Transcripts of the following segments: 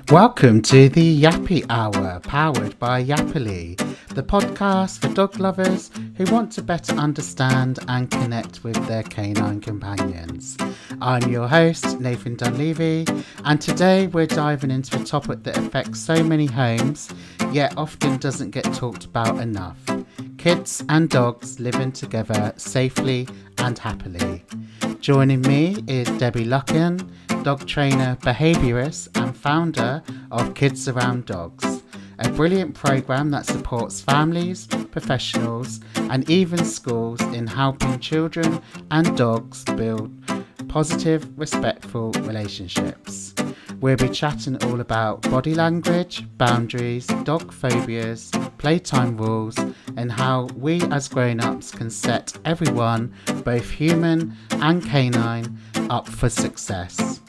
Welcome to the Yappy Hour, powered by Yappily, the podcast for dog lovers who want to better understand and connect with their canine companions. I'm your host, Nathan Dunleavy, and today we're diving into a topic that affects so many homes, yet often doesn't get talked about enough. Kids and dogs living together safely and happily. Joining me is Debby Lucken, dog trainer, behaviourist and founder of Kids Around Dogs, a brilliant programme that supports families, professionals and even schools in helping children and dogs build positive, respectful relationships. We'll be chatting all about body language, boundaries, dog phobias, playtime rules, and how we as grown-ups can set everyone, both human and canine, up for success.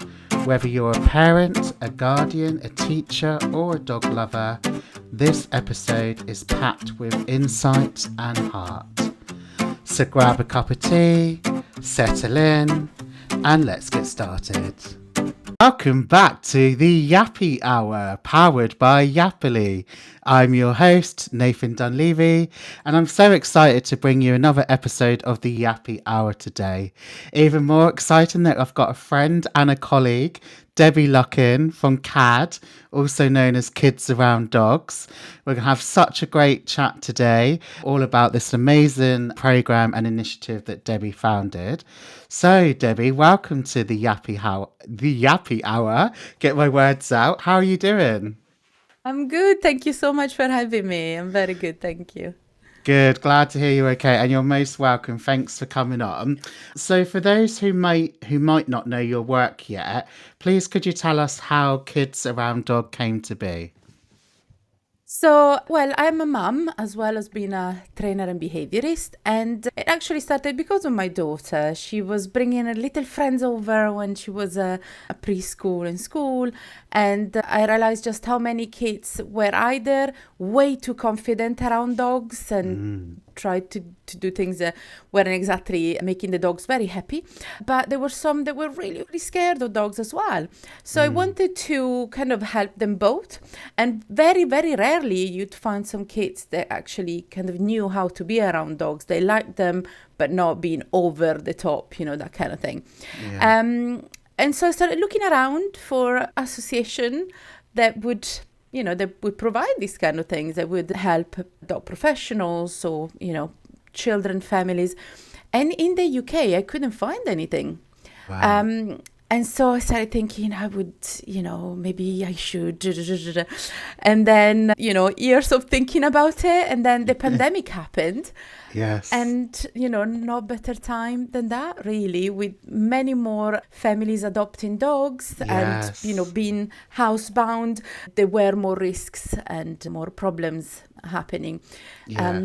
Whether you're a parent, a guardian, a teacher, or a dog lover, this episode is packed with insight and heart. So grab a cup of tea, settle in, and let's get started. Welcome back to the Yappy Hour, powered by Yappily. I'm your host, Nathan Dunleavy, and I'm so excited to bring you another episode of the Yappy Hour today. Even more exciting that I've got a friend and a colleague, Debby Lucken from CAD, also known as Kids Around Dogs. We're going to have such a great chat today, all about this amazing program and initiative that Debby founded. So, Debby, welcome to the Yappy Hour. Get my words out. How are you doing? I'm good. Thank you so much for having me. I'm very good. Thank you. Good. Glad to hear you're okay. And you're most welcome. Thanks for coming on. So for those who might not know your work yet, please could you tell us how Kids Around Dog came to be? So, well, I'm a mum as well as being a trainer and behaviourist. And it actually started because of my daughter. She was bringing her little friends over when she was a preschool in school. And I realized just how many kids were either way too confident around dogs and tried to do things that weren't exactly making the dogs very happy. But there were some that were really, really scared of dogs as well. So I wanted to kind of help them both. And very, very rarely you'd find some kids that actually kind of knew how to be around dogs. They liked them, but not being over the top, that kind of thing. Yeah. And so I started looking around for association that would provide these kind of things, that would help dog professionals or, children, families. And in the UK, I couldn't find anything. Wow. And so I started thinking I would, maybe I should. And then, years of thinking about it. And then the pandemic happened. Yes. And, no better time than that, really, with many more families adopting dogs Yes. and, being housebound. There were more risks and more problems happening. Yeah.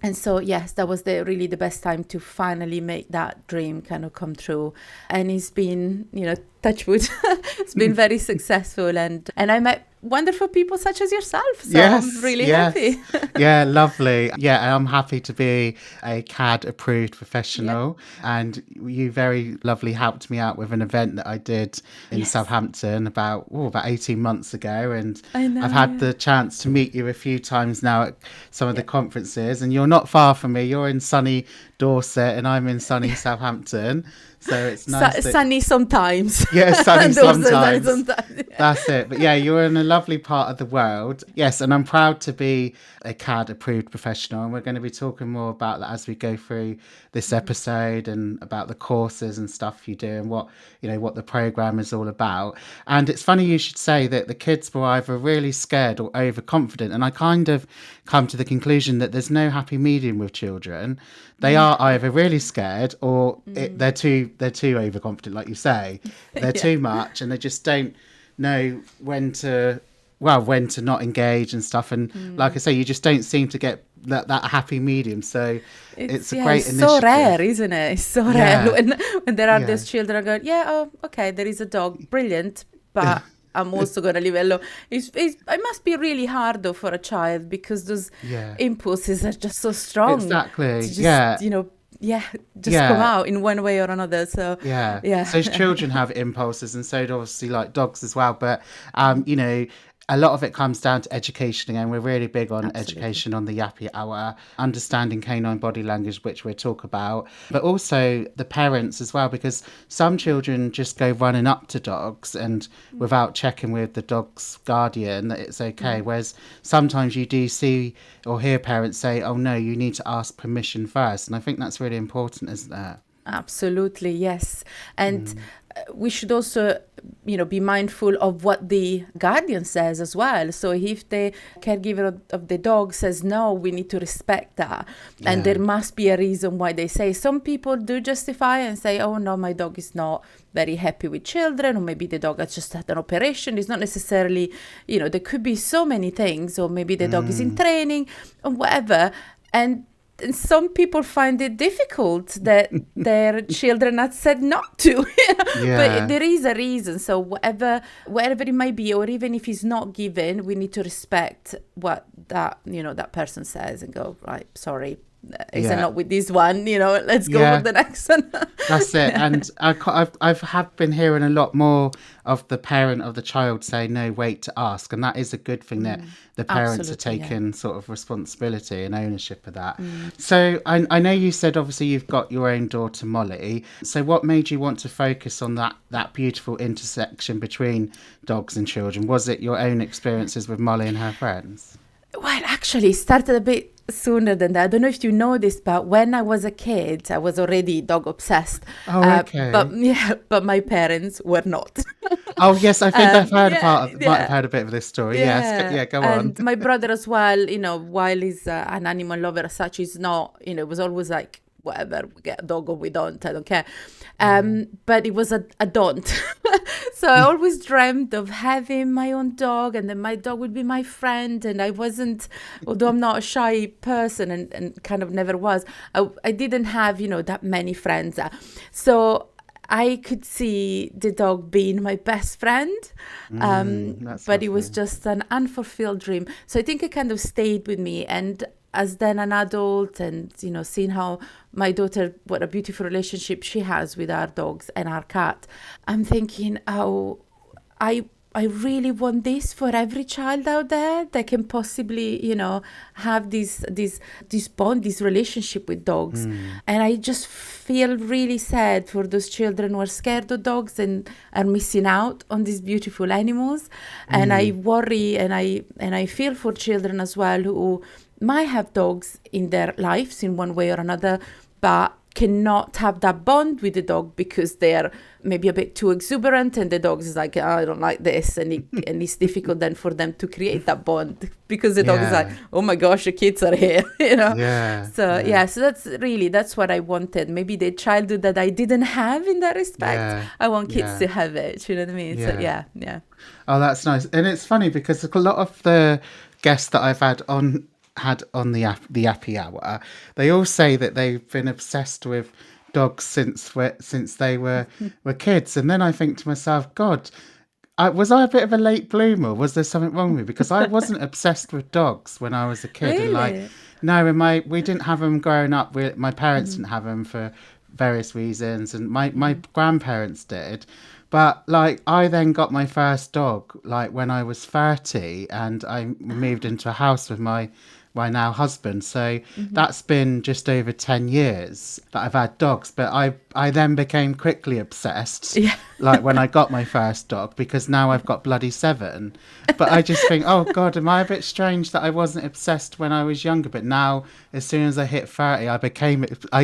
And so, yes, that was really the best time to finally make that dream kind of come true. And it's been, touch wood, it's been very successful. And I met wonderful people such as yourself. So I'm really happy. Yeah, lovely. Yeah, and I'm happy to be a CAD approved professional. Yeah. And you very lovely helped me out with an event that I did in Southampton about 18 months ago. And I've had the chance to meet you a few times now at some of the conferences. And you're not far from me. You're in sunny Dorset and I'm in sunny Southampton. So it's nice. Sunny sometimes. Yeah, sunny sometimes. Yeah. That's it. But yeah, you're in a lovely part of the world. Yes, and I'm proud to be a CAD approved professional. And we're going to be talking more about that as we go through this episode and about the courses and stuff you do and what the program is all about. And it's funny you should say that the kids were either really scared or overconfident. And I kind of come to the conclusion that there's no happy medium with children. They are either really scared or they're too overconfident, like you say. They're too much and they just don't know when to not engage and stuff. And like I say, you just don't seem to get that happy medium. So it's a great initiative. It's so rare, isn't it? It's so rare when there are those children going, okay, there is a dog, brilliant, but I'm also going to leave it alone. It must be really hard, though, for a child because those impulses are just so strong. Exactly, to just, just come Yeah. out in one way or another. So Yeah. yeah. So children have impulses, and so do obviously like dogs as well. But you know, a lot of it comes down to education, and we're really big on Absolutely. education on the Yappy Hour, understanding canine body language, which we'll talk about, but also the parents as well, because some children just go running up to dogs and without checking with the dog's guardian that it's okay. Whereas sometimes you do see or hear parents say, "Oh no, you need to ask permission first," and I think that's really important, isn't it? Absolutely, yes. And we should also, be mindful of what the guardian says as well. So if the caregiver of the dog says no, we need to respect that. And Yeah. there must be a reason why they say. Some people do justify and say, oh no, my dog is not very happy with children, or maybe the dog has just had an operation. It's not necessarily, there could be so many things, or maybe the dog is in training or whatever. And some people find it difficult that their children are said not to, Yeah. but there is a reason. So whatever it might be, or even if it's not given, we need to respect what that person says and go, right, sorry, is it Yeah. not with this one? Let's go Yeah. for the next one. That's it. And I've have been hearing a lot more of the parent of the child say, no, wait to ask. And that is a good thing that the parents are Absolutely, yeah. taking sort of responsibility and ownership of that. So I know you said, obviously, you've got your own daughter, Molly. So what made you want to focus on that beautiful intersection between dogs and children? Was it your own experiences with Molly and her friends? Well, actually, it started a bit sooner than that. I don't know if you know this, but when I was a kid, I was already dog obsessed. Oh, okay. But my parents were not. Oh, yes, I think I've heard Yeah, might have yeah. heard a bit of this story. Yes. Yeah, go on. And my brother as well, while he's an animal lover as such, he's not, it was always like, whatever, we get a dog or we don't, I don't care. But it was a don't. So I always dreamt of having my own dog, and then my dog would be my friend. And I wasn't, although I'm not a shy person and kind of never was, I didn't have, that many friends. So I could see the dog being my best friend, That's but it was lovely. just an unfulfilled dream. So I think it kind of stayed with me. And as then an adult, and seeing how my daughter, what a beautiful relationship she has with our dogs and our cat, I'm thinking, oh, I really want this for every child out there that can possibly, have this bond, this relationship with dogs. And I just feel really sad for those children who are scared of dogs and are missing out on these beautiful animals. And I worry and I feel for children as well who might have dogs in their lives in one way or another, but cannot have that bond with the dog because they're maybe a bit too exuberant, and the dog is like, oh, I don't like this, and it's difficult then for them to create that bond because the dog is like, Yeah. oh my gosh, the kids are here, Yeah. So that's what I wanted. Maybe the childhood that I didn't have in that respect, Yeah. I want kids Yeah. to have it. You know what I mean? So Yeah. yeah. Oh, that's nice. And it's funny because a lot of the guests that I've had on the Yappy Hour, they all say that they've been obsessed with dogs since they were kids. And then I think to myself, God, was I a bit of a late bloomer? Was there something wrong with me? Because I wasn't obsessed with dogs when I was a kid. And Really? no, we didn't have them growing up. My parents didn't have them for various reasons, and my grandparents did. But I then got my first dog when I was 30, and I moved into a house with my now husband. So that's been just over 10 years that I've had dogs. But I then became quickly obsessed, Yeah. when I got my first dog, because now I've got bloody 7. But I just think, oh God, am I a bit strange that I wasn't obsessed when I was younger? But now, as soon as I hit 30, I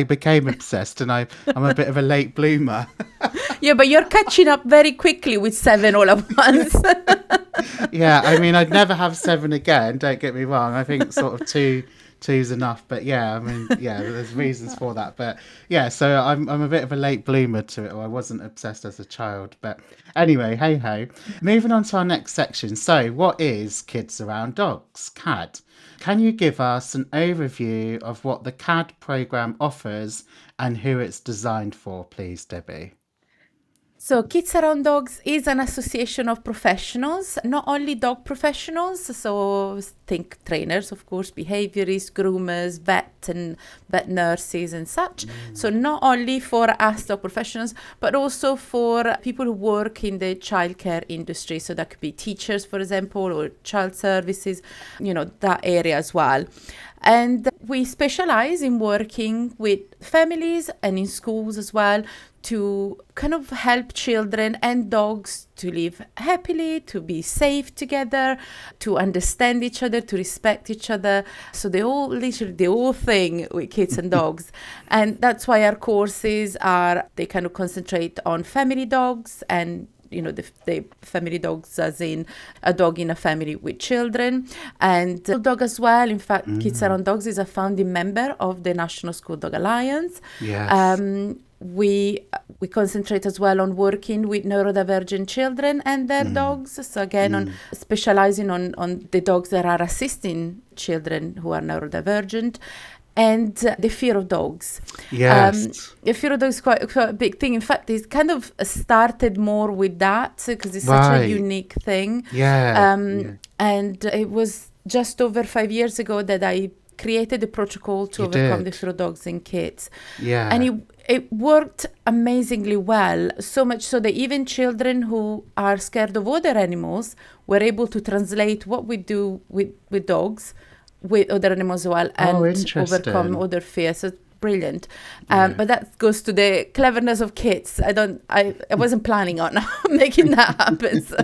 became obsessed, and I'm a bit of a late bloomer. Yeah, but you're catching up very quickly with 7 all at once. Yeah, I mean, I'd never have 7 again, don't get me wrong. I think sort of two's enough. But yeah, I mean, yeah, there's reasons for that. But yeah, so I'm a bit of a late bloomer to it, or I wasn't obsessed as a child. But anyway, hey ho. Moving on to our next section. So what is Kids Around Dogs, CAD? Can you give us an overview of what the CAD program offers and who it's designed for, please, Debbie? So Kids Around Dogs is an association of professionals, not only dog professionals, so think trainers, of course, behaviourists, groomers, vet nurses and such. So not only for us dog professionals, but also for people who work in the childcare industry. So that could be teachers, for example, or child services, that area as well. And we specialize in working with families and in schools as well to kind of help children and dogs to live happily, to be safe together, to understand each other, to respect each other. So the whole thing with kids and dogs. And that's why our courses they kind of concentrate on family dogs and the family dogs, as in a dog in a family with children, and dog as well. In fact, Kids Around Dogs is a founding member of the National School Dog Alliance. Yes. We concentrate as well on working with neurodivergent children and their dogs. So again, on specializing on the dogs that are assisting children who are neurodivergent. And the fear of dogs. Yes. The fear of dogs is quite a big thing. In fact, it kind of started more with that because it's such a unique thing. Yeah. And it was just over 5 years ago that I created the protocol to overcome the fear of dogs in kids. Yeah. And it worked amazingly well, so much so that even children who are scared of other animals were able to translate what we do with dogs with other animals as well and overcome other fears. So it's brilliant. But that goes to the cleverness of kids. I wasn't planning on making that happen. So,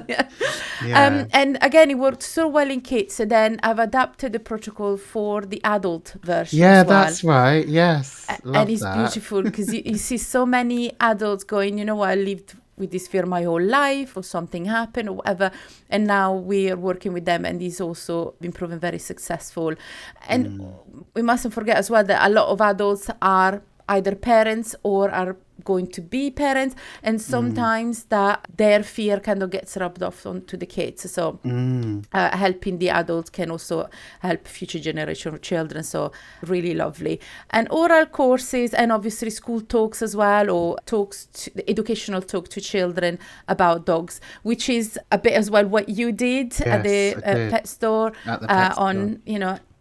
and again, it worked so well in kids. So then I've adapted the protocol for the adult version as well. That's right. Yes. And it's beautiful because you see so many adults going, I lived with this fear my whole life, or something happened or whatever, and now we are working with them, and it's also been proven very successful. And we mustn't forget as well that a lot of adults are either parents or are going to be parents, and sometimes that their fear kind of gets rubbed off onto the kids. So helping the adults can also help future generation of children. So really lovely. And oral courses, and obviously school talks as well, or educational talk to children about dogs, which is a bit as well what you did at the pet store, on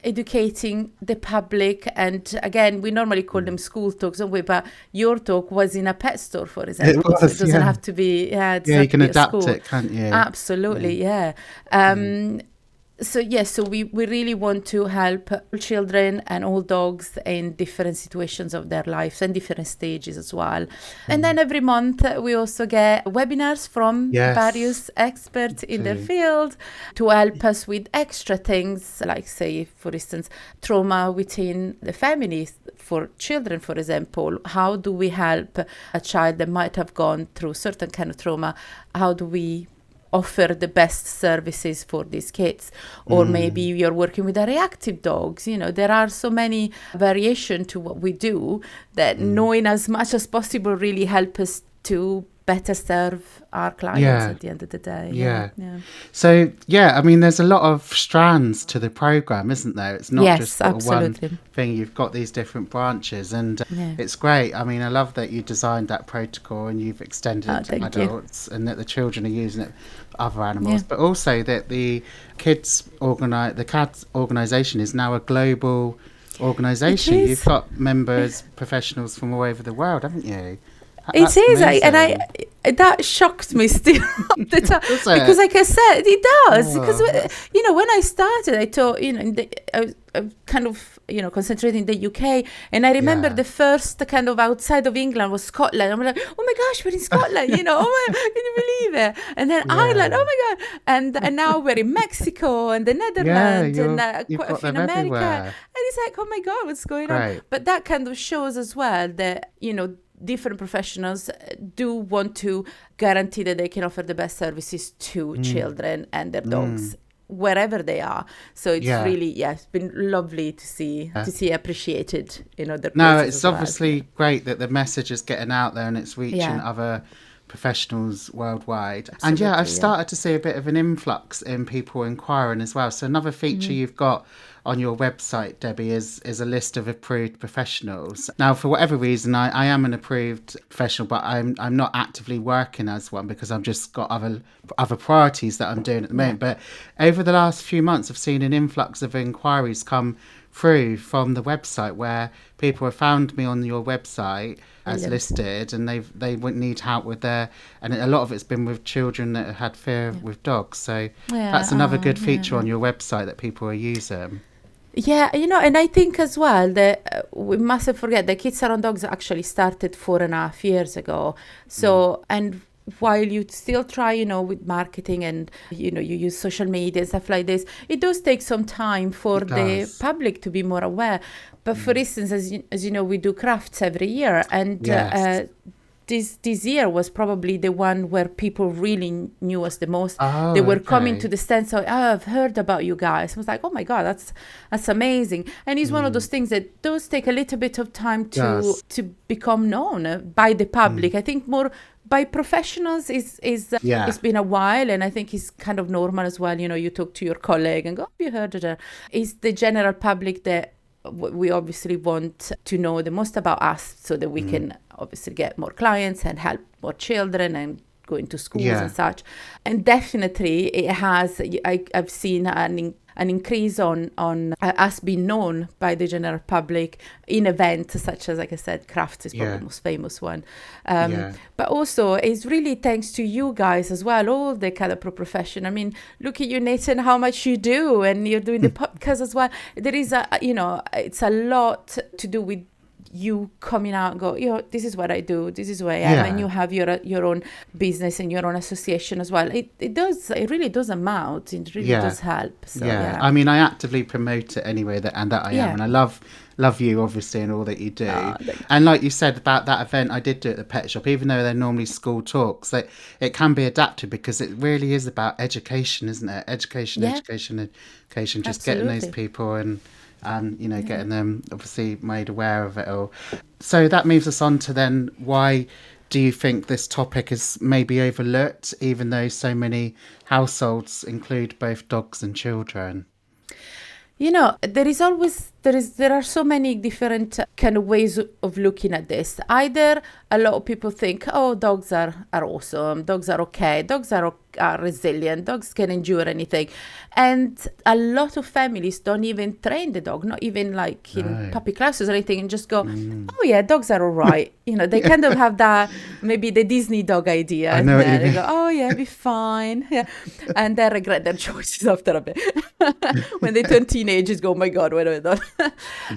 educating the public. And again, we normally call them school talks, don't we? But your talk was in a pet store, for example. So it doesn't have to be. You can adapt it, can't you? Absolutely, yeah. So we really want to help children and all dogs in different situations of their lives and different stages as well. And then every month we also get webinars from various experts in their field to help us with extra things, like, say, for instance, trauma within the family for children, for example. How do we help a child that might have gone through certain kind of trauma? How do we offer the best services for these kids? Or maybe you're working with a reactive dogs. There are so many variations to what we do that knowing as much as possible really help us to better serve our clients at the end of the day. So there's a lot of strands to the program, isn't there? It's not just one thing. You've got these different branches, and it's great. I love that you designed that protocol and you've extended it to adults, and that the children are using it for other animals, but also that the CADS organisation is now a global organisation. You've got members, professionals from all over the world, haven't you? It is, that shocked me still because, like I said, it does. Because when I started, I thought I kind of concentrating in the UK, and I remember the first kind of outside of England was Scotland. I'm like, oh my gosh, we're in Scotland, oh my, can you believe it? And then Ireland, oh my god, and now we're in Mexico and the Netherlands and quite a few in America, everywhere. And it's like, oh my god, what's going on? But that kind of shows as well that different professionals do want to guarantee that they can offer the best services to children and their dogs wherever they are. So it's really, it's been lovely to see appreciated in other places. No, it's obviously great that the message is getting out there and it's reaching other professionals worldwide. Absolutely, And yeah, I've started to see a bit of an influx in people inquiring as well. So another feature you've got on your website, Debbie, is a list of approved professionals. Now, for whatever reason, I am an approved professional, but I'm not actively working as one because I've just got other priorities that I'm doing at the moment. But over the last few months, I've seen an influx of inquiries come through from the website where people have found me on your website as listed, and they would need help with and a lot of it's been with children that have had fear with dogs. So that's another good feature on your website that people are using. Yeah, and I think as well that we mustn't forget that Kids Around Dogs actually started 4.5 years ago. So, and while you still try, with marketing and, you use social media and stuff like this, it does take some time for the public to be more aware. But for instance, as you know, we do crafts every year, and this year was probably the one where people really knew us the most. They were coming to the stand, so I've heard about you guys. I was like, oh my God, that's amazing. And it's one of those things that does take a little bit of time to become known by the public. I think more by professionals it's been a while, and I think it's kind of normal as well. You talk to your colleague and go, oh, you heard of it. It's the general public that we obviously want to know the most about us, so that we can obviously get more clients and help more children and go into schools and such. And definitely it has, I've seen an increase on us being known by the general public in events such as, like I said, crafts is probably the most famous one. But also it's really thanks to you guys as well, all the Calipro profession. I mean, look at you, Nathan, how much you do, and you're doing the podcast as well. There is it's a lot to do with you coming out and go, this is what I do, this is who I am, and you have your own business and your own association as well. It really does amount. It really does help. So, I mean, I actively promote it anyway, that I am, and I love you obviously and all that you do. And like you said about that event I did do at the pet shop, even though they're normally school talks, that it can be adapted, because it really is about education, isn't it? Education, just Absolutely. Getting those people and getting them obviously made aware of it all. So that moves us on to then, why do you think this topic is maybe overlooked, even though so many households include both dogs and children? There are so many different kind of ways of looking at this. Either a lot of people think, oh, dogs are awesome, dogs are okay, dogs are resilient, dogs can endure anything. And a lot of families don't even train the dog, not even like in puppy classes or anything, and just go, oh yeah, dogs are all right. They kind of have that, maybe the Disney dog idea. I know what you mean. They go, oh yeah, be fine. Yeah. And they regret their choices after a bit. When they turn teenagers, go, oh my God, what have I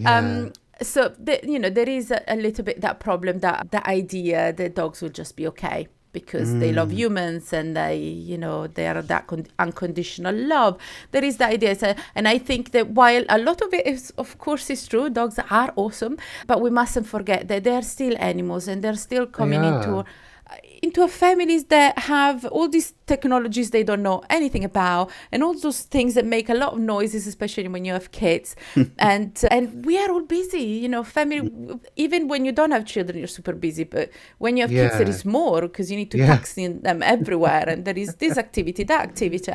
done? So there is a little bit that problem, that the idea that dogs will just be okay because they love humans, and they are that unconditional love. There is the idea, and I think that while a lot of it is, of course, is true, dogs are awesome, but we mustn't forget that they're still animals, and they're still coming into families that have all these technologies they don't know anything about, and all those things that make a lot of noises, especially when you have kids. and we are all busy, family. Even when you don't have children, you're super busy, but when you have kids, there is more, because you need to taxi them everywhere, and there is this activity, that activity.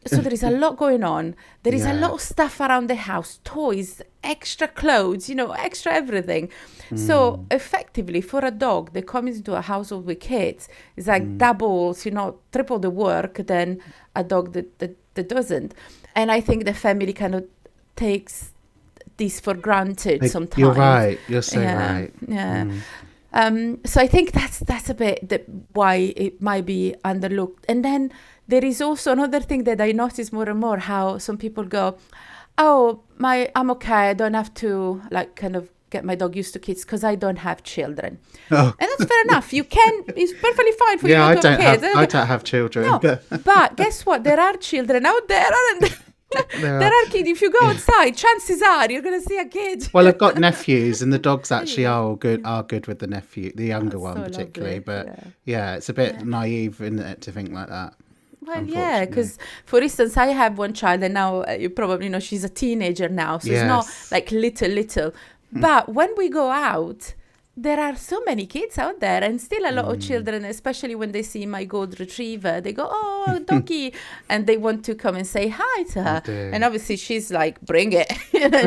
So there is a lot going on. There is a lot of stuff around the house, toys, extra clothes, extra everything. So effectively, for a dog that comes into a household with kids, it's like doubles, triple the work than a dog that doesn't. And I think the family kind of takes this for granted sometimes. You're right. You're so right. Yeah. So I think that's a bit why it might be underlooked. And then there is also another thing that I notice more and more, how some people go, oh, I'm okay, I don't have to kind of get my dog used to kids because I don't have children. And that's fair enough. You can, it's perfectly fine for you not to have kids. I don't have children. No, but guess what? There are children out there, aren't there? There are kids. If you go outside, chances are you're going to see a kid. Well, I've got nephews, and the dogs actually are good with the nephew, the younger one particularly. Lovely. But it's a bit naive, isn't it, to think like that? Well, yeah, because for instance, I have one child, and now you probably know she's a teenager now, so it's not like little. But when we go out, there are so many kids out there, and still a lot of children, especially when they see my gold retriever, they go, "Oh, doggy," and they want to come and say hi to her. And obviously she's like, "Bring it."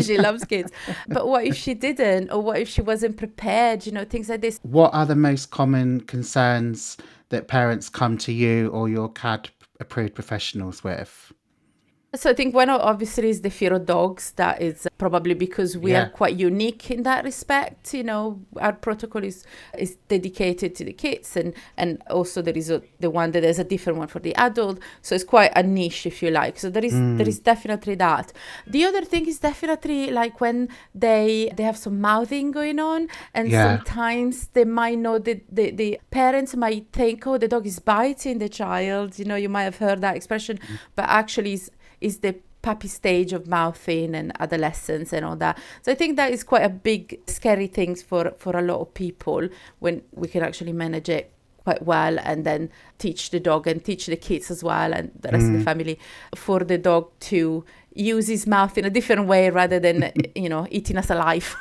She loves kids. But what if she didn't, or what if she wasn't prepared, things like this. What are the most common concerns that parents come to you or your CAD approved professionals with? So I think one obviously is the fear of dogs. That is probably because we are quite unique in that respect. Our protocol is dedicated to the kids, and also there is there's a different one for the adult. So it's quite a niche, if you like. So there is definitely that. The other thing is definitely like when they have some mouthing going on, and sometimes they might know that the parents might think, oh, the dog is biting the child. You might have heard that expression, but actually is the puppy stage of mouthing and adolescence and all that. So I think that is quite a big, scary thing for a lot of people, when we can actually manage it quite well, and then teach the dog and teach the kids as well and the rest of the family for the dog to use his mouth in a different way rather than, eating us alive.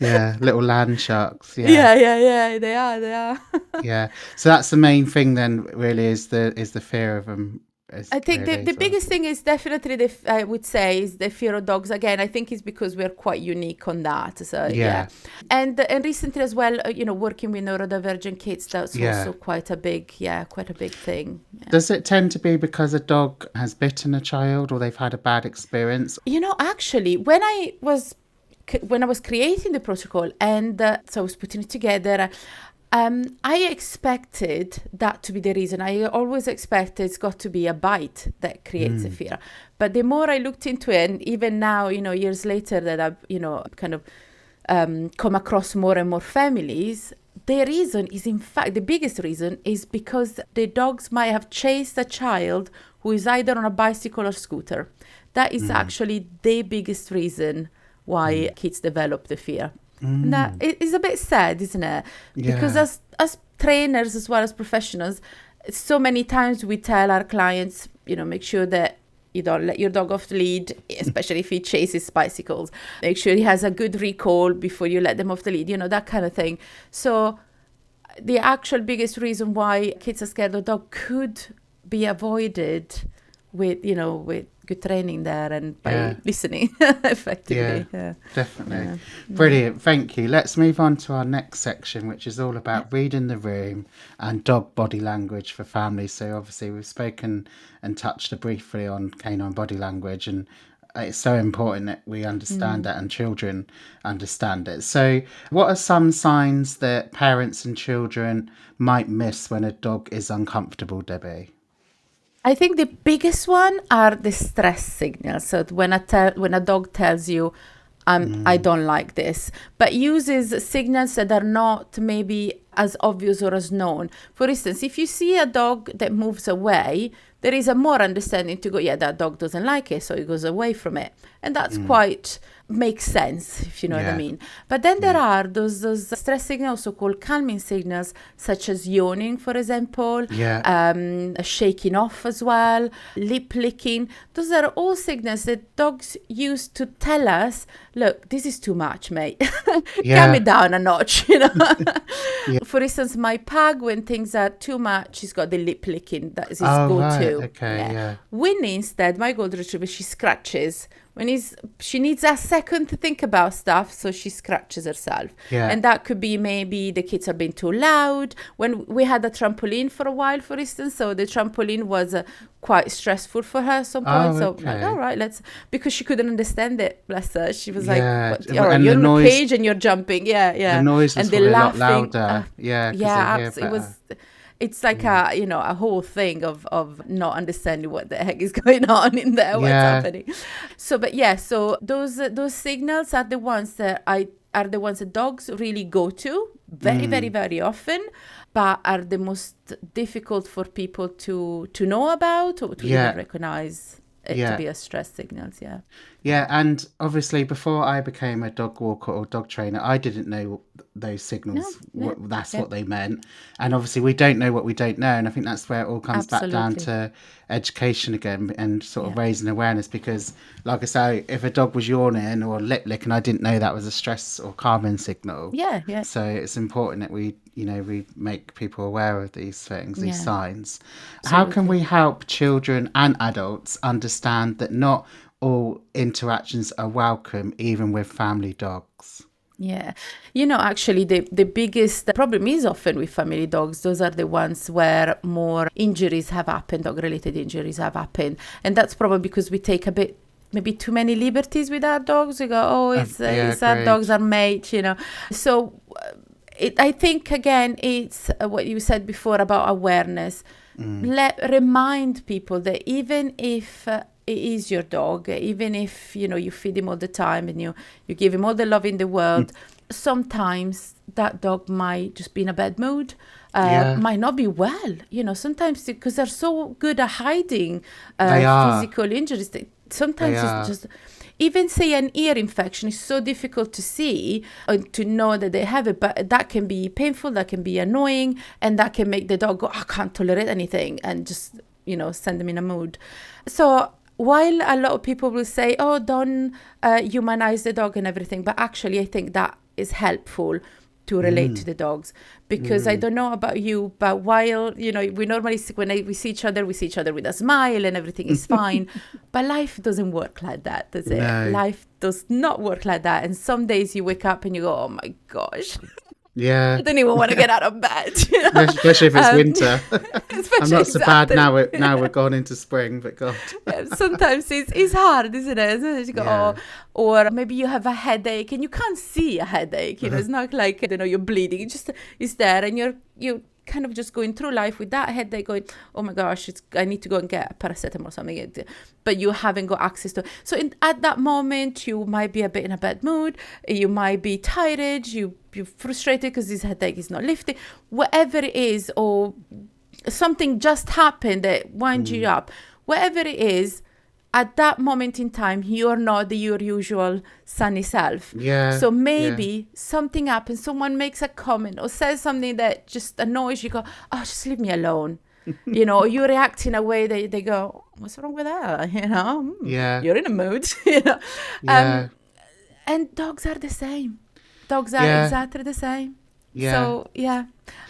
Yeah, little land sharks. Yeah, they are. Yeah, so that's the main thing then, really, is the fear of them. I think the biggest thing is definitely I would say is the fear of dogs. Again, I think it's because we're quite unique on that. So and recently as well, working with neurodivergent kids, that's also quite a big thing. Yeah. Does it tend to be because a dog has bitten a child or they've had a bad experience? Actually, when I was creating the protocol and so I was putting it together, I expected that to be the reason. I always expected it's got to be a bite that creates a fear. But the more I looked into it, and even now, years later that I've, kind of come across more and more families, the reason is, in fact, the biggest reason is because the dogs might have chased a child who is either on a bicycle or scooter. That is actually the biggest reason why kids develop the fear. And that is a bit sad, isn't it? Yeah. Because as trainers as well as professionals, so many times we tell our clients, make sure that you don't let your dog off the lead, especially if he chases bicycles. Make sure he has a good recall before you let them off the lead, that kind of thing. So the actual biggest reason why kids are scared of dog could be avoided with good training there and by listening effectively. Yeah, definitely. Brilliant, thank you. Let's move on to our next section, which is all about reading the room and dog body language for families. So obviously we've spoken and touched briefly on canine body language, and it's so important that we understand that and children understand it. So what are some signs that parents and children might miss when a dog is uncomfortable, Debbie? I think the biggest one are the stress signals. So when a dog tells you, I don't like this, but uses signals that are not maybe as obvious or as known. For instance, if you see a dog that moves away, there is a more understanding to go, that dog doesn't like it, so he goes away from it. And that's quite makes sense, if you know what I mean. But then there are those stress signals, also called calming signals, such as yawning, for example, shaking off as well, lip licking. Those are all signals that dogs use to tell us, look, this is too much, mate. Calm it down a notch, For instance, my pug, when things are too much, she's got the lip licking. That is his go-to. Right. Okay, Winnie, instead, my golden retriever, she scratches. She needs a second to think about stuff, so she scratches herself. And that could be maybe the kids are being too loud. When we had a trampoline for a while, for instance, so the trampoline was quite stressful for her at some point. So I'm like, all right, because she couldn't understand it, bless her. She was like, all right, you're in a cage and you're jumping. The noise was and a lot louder. It's like a whole thing of not understanding what the heck is going on in there, what's happening. So those signals are the ones that dogs really go to very, very, very often, but are the most difficult for people to know about or to even recognize. it to be a stress signals. Yeah, and obviously before I became a dog walker or dog trainer, I didn't know those signals. That's what they meant. And obviously we don't know what we don't know. And I think that's where it all comes back down to education again and sort of raising awareness. Because like I say, if a dog was yawning or lip licking, I didn't know that was a stress or calming signal. Yeah. So it's important that we make people aware of these things, these signs. Absolutely. How can we help children and adults understand that not all interactions are welcome, even with family dogs? Yeah. Actually, the biggest problem is often with family dogs. Those are the ones where more injuries have happened, dog-related injuries have happened. And that's probably because we take a bit, maybe too many liberties with our dogs. We go, it's our dogs are mates, So I think, again, it's what you said before about awareness. Remind people that even if it is your dog, even if you feed him all the time and you give him all the love in the world, sometimes that dog might just be in a bad mood, might not be well, sometimes because they're so good at hiding physical injuries. Sometimes it's just, even say an ear infection is so difficult to see and to know that they have it, but that can be painful, that can be annoying, and that can make the dog go, I can't tolerate anything, and just send them in a mood. So while a lot of people will say, oh, don't humanize the dog and everything, but actually I think that is helpful to relate to the dogs, because I don't know about you, but while we normally when we see each other with a smile and everything is fine, but life doesn't work like that, does it? No. Life does not work like that, and some days you wake up and you go, oh my gosh, I don't even want to get out of bed. Especially if it's winter. I'm not so bad now. We're gone into spring, but God. Sometimes it's hard, isn't it? You go, or maybe you have a headache and you can't see a headache. It's not like you're bleeding. It's there, and you're kind of just going through life with that headache, going, oh my gosh, I need to go and get a paracetamol or something, but you haven't got access to. So at that moment, you might be a bit in a bad mood. You might be tired. You're frustrated because this headache is not lifting. Whatever it is, or something just happened that winds you up. Whatever it is, at that moment in time, you're not your usual sunny self. So maybe something happens, someone makes a comment or says something that just annoys you. Go, oh, just leave me alone. You react in a way that they go, what's wrong with that? You're in a mood. And dogs are the same. Dogs are exactly the same. So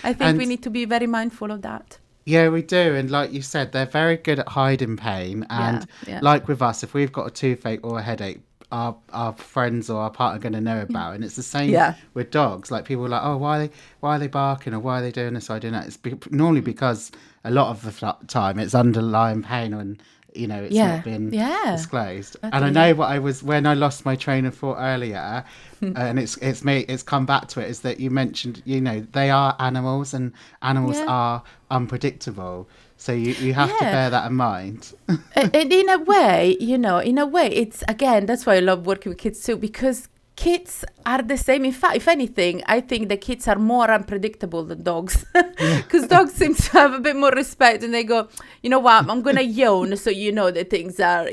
I think we need to be very mindful of that. Yeah, we do. And like you said, they're very good at hiding pain. And like with us, if we've got a toothache or a headache, our friends or our partner are going to know about it. And it's the same with dogs. Like people are like, oh, why are they barking, or why are they doing this or doing that? It's normally because a lot of the time it's underlying pain, and it's not been disclosed. And I know when I lost my train of thought earlier, and it's come back to it, is that you mentioned, they are animals, and animals are unpredictable. So you have to bear that in mind. And in a way, it's, again, that's why I love working with kids too, because kids are the same. In fact, if anything, I think the kids are more unpredictable than dogs, because dogs seem to have a bit more respect, and they go, you know what, I'm going to yawn so that things are,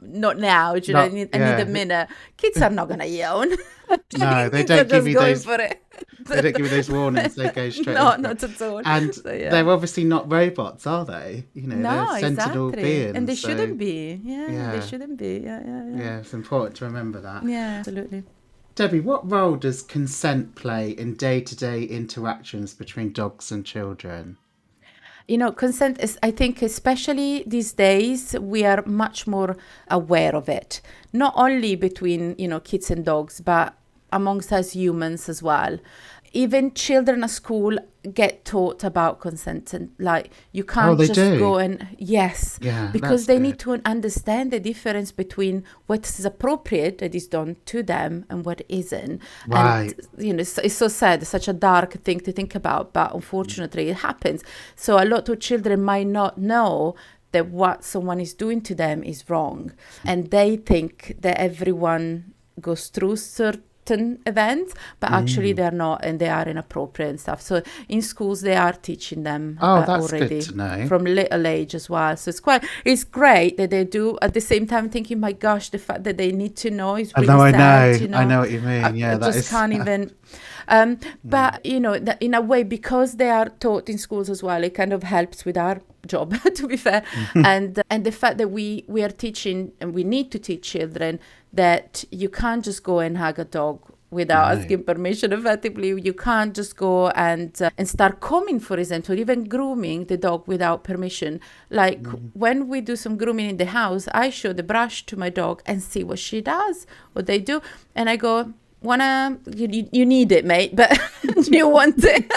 not now. I need a minute. Kids are not going to yawn. No, they don't give you those. They don't give you those warnings. They go straight. Not at all. And they're obviously not robots, are they? They're sensible beings. And they shouldn't be. They shouldn't be. Yeah, it's important to remember that. Yeah, absolutely. Debbie, what role does consent play in day-to-day interactions between dogs and children? Consent is, I think, especially these days, we are much more aware of it. Not only between, kids and dogs, but amongst us humans as well. Even children at school get taught about consent, and like you can't go and because they need to understand the difference between what is appropriate that is done to them and what isn't. Right. And it's so sad, it's such a dark thing to think about, but unfortunately it happens. So a lot of children might not know that what someone is doing to them is wrong, and they think that everyone goes through certain certain events, but actually they're not, and they are inappropriate and stuff. So in schools, they are teaching them that's already good to know. from little age as well. So it's great that they do. At the same time, thinking, my gosh, the fact that they need to know is really sad. I know what you mean. Yeah, I just can't even. But in a way, because they are taught in schools as well, it kind of helps with our job, to be fair. And the fact that we are teaching, and we need to teach children that you can't just go and hug a dog without asking permission. Effectively, you can't just go and start combing, for example, or even grooming the dog without permission. Like when we do some grooming in the house, I show the brush to my dog and see what she does, what they do, and I go, you need it, mate, but do you want it?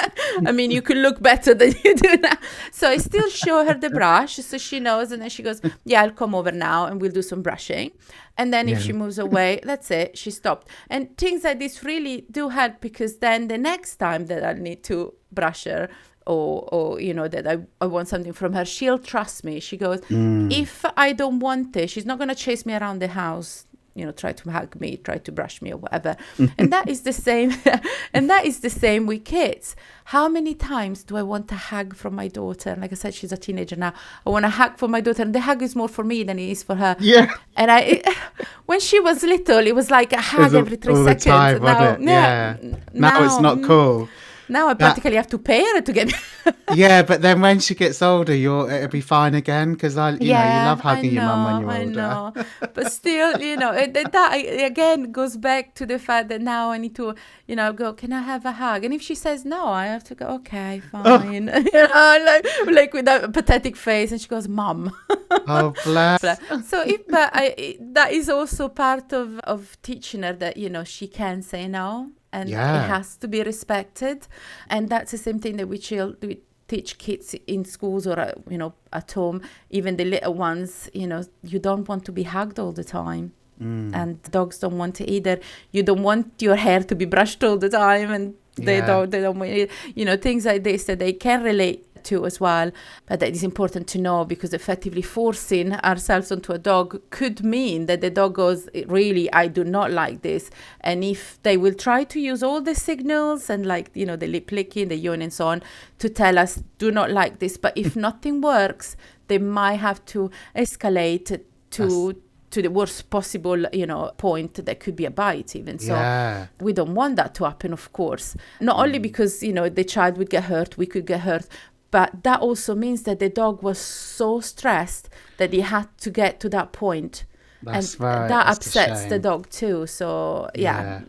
I mean, you could look better than you do now. So I still show her the brush so she knows, and then she goes, yeah, I'll come over now and we'll do some brushing. And then if she moves away, that's it, she stopped. And things like this really do help, because then the next time that I need to brush her, or that I want something from her, she'll trust me. She goes, if I don't want it, she's not going to chase me around the house, try to hug me, try to brush me or whatever. And that is the same. And that is the same with kids. How many times do I want a hug from my daughter? Like I said, she's a teenager now. I want a hug from my daughter, and the hug is more for me than it is for her. Yeah. And when she was little, it was like a hug every 3 all seconds. The time, wasn't it? Now it's not cool. Now I practically have to pay her to get me. Yeah, but then when she gets older, it'll be fine again, because you love hugging your mum when you're older. I know, but still, that again goes back to the fact that now I need to, go, can I have a hug? And if she says no, I have to go, okay, fine. Like with that pathetic face, and she goes, Mum. Oh, bless. So that is also part of teaching her that she can say no. And it has to be respected. And that's the same thing that we teach kids in schools or, at home, even the little ones. You don't want to be hugged all the time. And dogs don't want it either. You don't want your hair to be brushed all the time. And they don't want it. Things like this that they can relate to as well. But that is important to know, because effectively forcing ourselves onto a dog could mean that the dog goes, really, I do not like this. And if they will try to use all the signals and the lip licking, the yawn and so on, to tell us, do not like this. But if nothing works, they might have to escalate to the worst possible, point that could be a bite even. So we don't want that to happen, of course. Not only because, the child would get hurt, we could get hurt, but that also means that the dog was so stressed that he had to get to that point. That's and right. that upsets the dog too. So, yeah.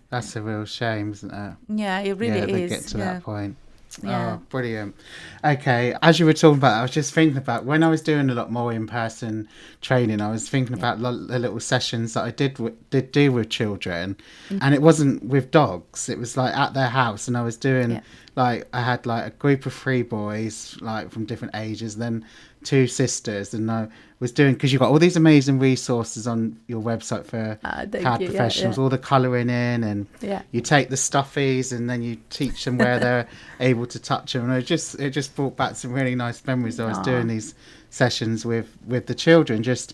That's a real shame, isn't it? Yeah, it really is. They get to that point. Yeah. Oh, brilliant. Okay, as you were talking about, I was just thinking about when I was doing a lot more in-person training, I was thinking about the little sessions that I did do with children, and it wasn't with dogs, it was like at their house, and I was doing I had a group of 3 boys from different ages, then 2 sisters, and I was doing, because you've got all these amazing resources on your website for CAD professionals, all the colouring in, and you take the stuffies and then you teach them where they're able to touch them, and it just brought back some really nice memories. I was doing these sessions with the children, just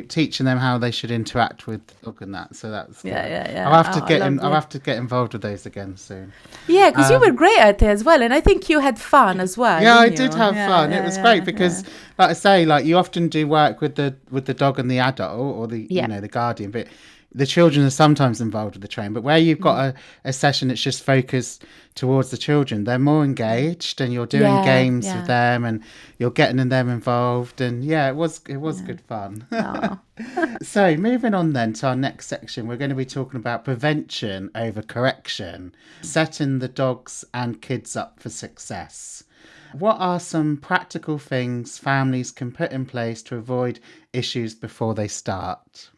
teaching them how they should interact with the dog and that. So that's I'll have to get involved with those again soon. Yeah, because you were great at it as well, and I think you had fun as well. Yeah, I did have fun. It was great because, like I say, you often do work with the dog and the adult or the the guardian, but the children are sometimes involved with the train. But where you've got a session that's just focused towards the children, they're more engaged, and you're doing games with them, and you're getting them involved, and it was good fun. So moving on then to our next section, we're going to be talking about prevention over correction, setting the dogs and kids up for success. What are some practical things families can put in place to avoid issues before they start?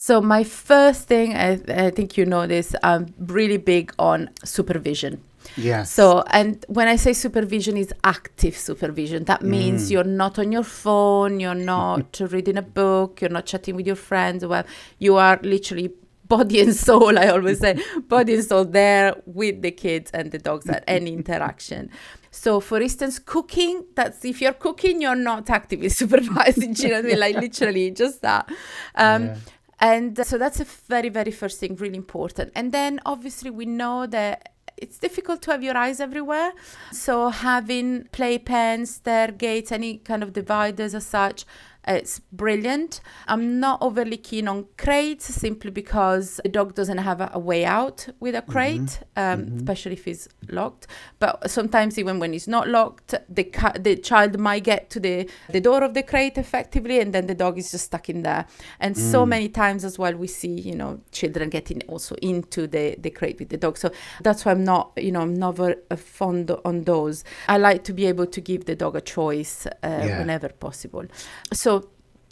So my first thing, I think this, I'm really big on supervision. Yes. So, and when I say supervision, is active supervision. That means you're not on your phone, you're not reading a book, you're not chatting with your friends. Well, you are literally body and soul, I always say, body and soul there with the kids and the dogs at any interaction. So, for instance, cooking, that's if you're cooking, you're not actively supervising, literally just that. And so that's a very, very first thing, really important. And then obviously we know that it's difficult to have your eyes everywhere. So having playpens, stair gates, any kind of dividers as such, it's brilliant. I'm not overly keen on crates simply because the dog doesn't have a way out with a crate, especially if it's locked. But sometimes even when it's not locked, the child might get to the door of the crate effectively, and then the dog is just stuck in there. And so many times as well, we see, children getting also into the crate with the dog. So that's why I'm not very fond on those. I like to be able to give the dog a choice whenever possible. So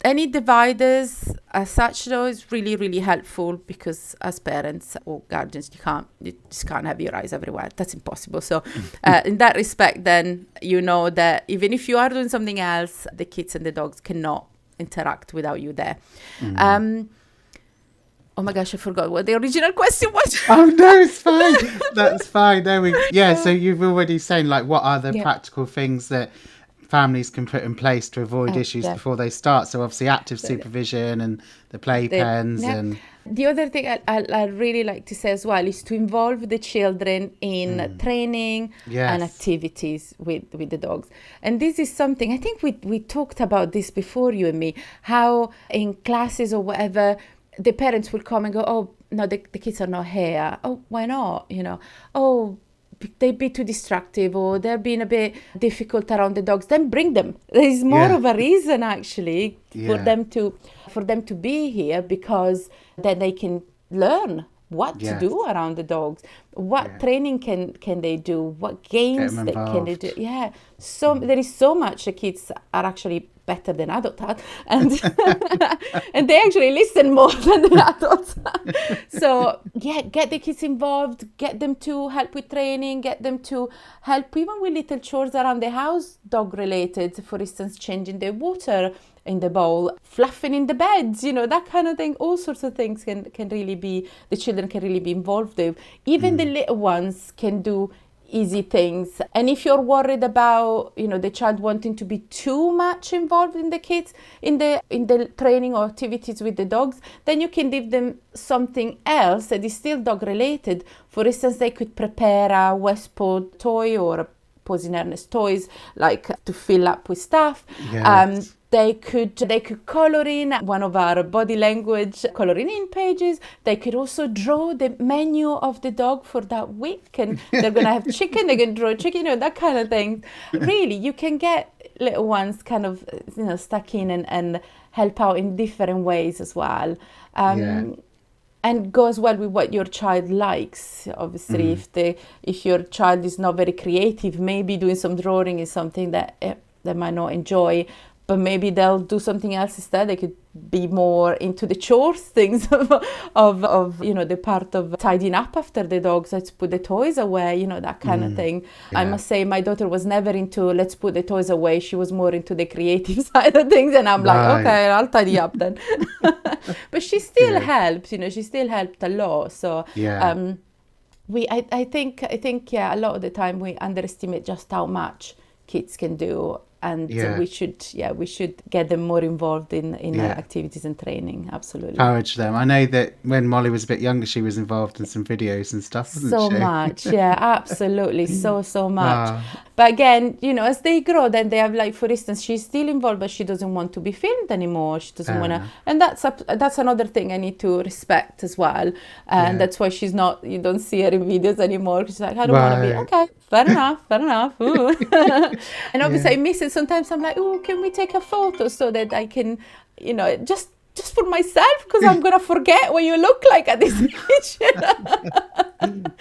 any dividers as such, though, is really, really helpful because as parents or guardians, you just can't have your eyes everywhere. That's impossible. So in that respect, then you know that even if you are doing something else, the kids and the dogs cannot interact without you there. Oh my gosh, I forgot what the original question was. Oh no, it's fine. That's fine. There we go. Yeah, so you've already saying like what are the practical things that families can put in place to avoid issues before they start. So obviously active supervision and the playpens and... The other thing I really like to say as well is to involve the children in training and activities with the dogs. And this is something, I think we talked about this before, you and me, how in classes or whatever, the parents will come and go, oh, no, the kids are not here. Oh, why not? Oh, they'd be too distractive or they're being a bit difficult around the dogs. Then bring them. There is more of a reason actually for them to be here, because then they can learn what to do around the dogs, what training can they do, what games can they do. So there is so much the kids are actually better than adults are, and and they actually listen more than the adults. So get the kids involved, get them to help with training, get them to help even with little chores around the house, dog related, for instance, changing the water in the bowl, fluffing in the beds, that kind of thing. All sorts of things can really be, the children can really be involved with. Even the little ones can do easy things. And if you're worried about the child wanting to be too much involved in the kids in the training or activities with the dogs, then you can give them something else that is still dog related. For instance, they could prepare a Westport toy or a posing harness toys, like to fill up with stuff. They could color in one of our body language coloring in pages. They could also draw the menu of the dog for that week, and they're going to have chicken, they're going to draw chicken, that kind of thing. Really, you can get little ones kind of, stuck in and help out in different ways as well. And goes well with what your child likes. Obviously, if your child is not very creative, maybe doing some drawing is something that they might not enjoy. But maybe they'll do something else instead. They could be more into the chores things of the part of tidying up after the dogs. Let's put the toys away, that kind of thing. I must say my daughter was never into let's put the toys away. She was more into the creative side of things. And I'm like, okay, I'll tidy up then. But she still helps, she still helped a lot. So I think a lot of the time we underestimate just how much kids can do. And we should get them more involved in activities and training. Absolutely. Encourage them. I know that when Molly was a bit younger, she was involved in some videos and stuff, wasn't she? So much, absolutely. So much. But again, as they grow, then they have, like, for instance, she's still involved, but she doesn't want to be filmed anymore. She doesn't want to. And that's another thing I need to respect as well. And that's why she's not, you don't see her in videos anymore. She's like, I don't want to be. Okay, fair enough. Ooh. And obviously I miss it. Sometimes I'm like, oh, can we take a photo so that I can, just for myself, because I'm going to forget what you look like at this age.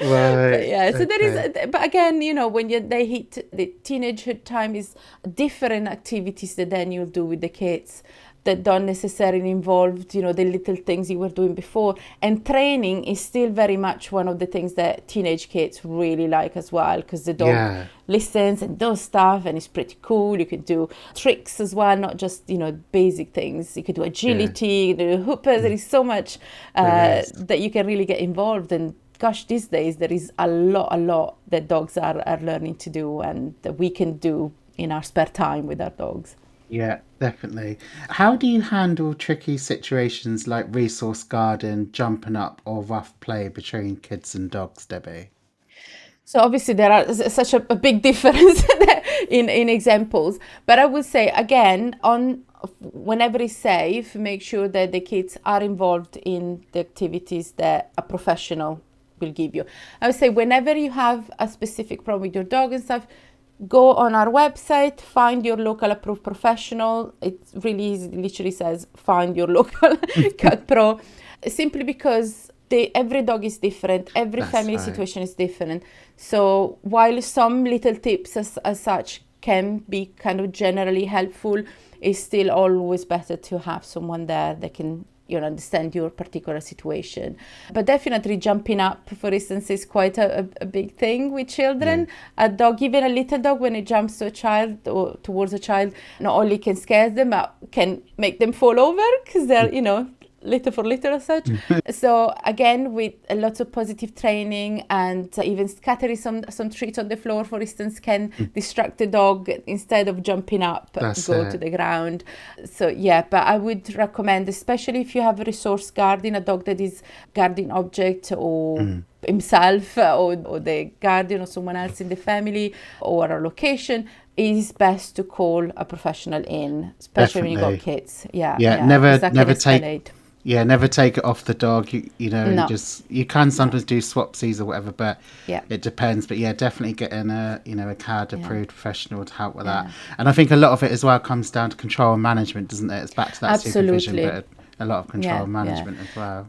Right. So there is, but again, when they hit the teenagehood time, is different activities that then you'll do with the kids that don't necessarily involve, the little things you were doing before. And training is still very much one of the things that teenage kids really like as well, because the dog listens and does stuff, and it's pretty cool. You could do tricks as well, not just, basic things. You could do agility, you could do hoopers. There is so much that you can really get involved in. Gosh, these days there is a lot that dogs are learning to do and that we can do in our spare time with our dogs. Yeah, definitely. How do you handle tricky situations like resource guarding, jumping up, or rough play between kids and dogs, Debbie? So obviously there are such a big difference in examples, but I would say again on whenever it's safe, make sure that the kids are involved in the activities that a professional will give you. I would say whenever you have a specific problem with your dog and stuff, go on our website, find your local approved professional. It really easy, literally says find your local cat pro, simply because every dog is different, every That's family right. situation is different. So while some little tips as such can be kind of generally helpful, it's still always better to have someone there that can understand your particular situation. But definitely jumping up, for instance, is quite a big thing with Yeah. children. A dog, even a little dog, when it jumps to a child or towards a child, not only can scare them, but can make them fall over because they're little for little as such. So again, with a lot of positive training and even scattering some treats on the floor, for instance, can distract the dog instead of jumping up, That's go to it. the ground. So yeah, but I would recommend, especially if you have a resource guarding, a dog that is guarding object or himself or the guardian or someone else in the family or a location, it is best to call a professional in, especially when you got Definitely. kids. Yeah, Yeah, yeah, because that can never take escalate. yeah, never take it off the dog. And No, just you can no, sometimes do swapsies or whatever, but yeah, it depends. But yeah, definitely getting a CAD yeah, approved professional to help with that. yeah. And I think a lot of it as well comes down to control and management, doesn't it? It's back to that supervision, Absolutely. but a lot of control Yeah, and yeah. management as well.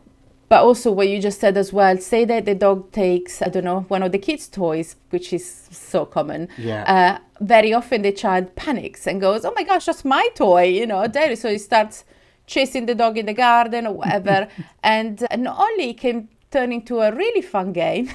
But also what you just said as well, say that the dog takes, I don't know, one of the kids' toys, which is so common. Yeah, Very often the child panics and goes, oh my gosh, that's my toy, there. So he starts chasing the dog in the garden or whatever. And not only it can turn into a really fun game,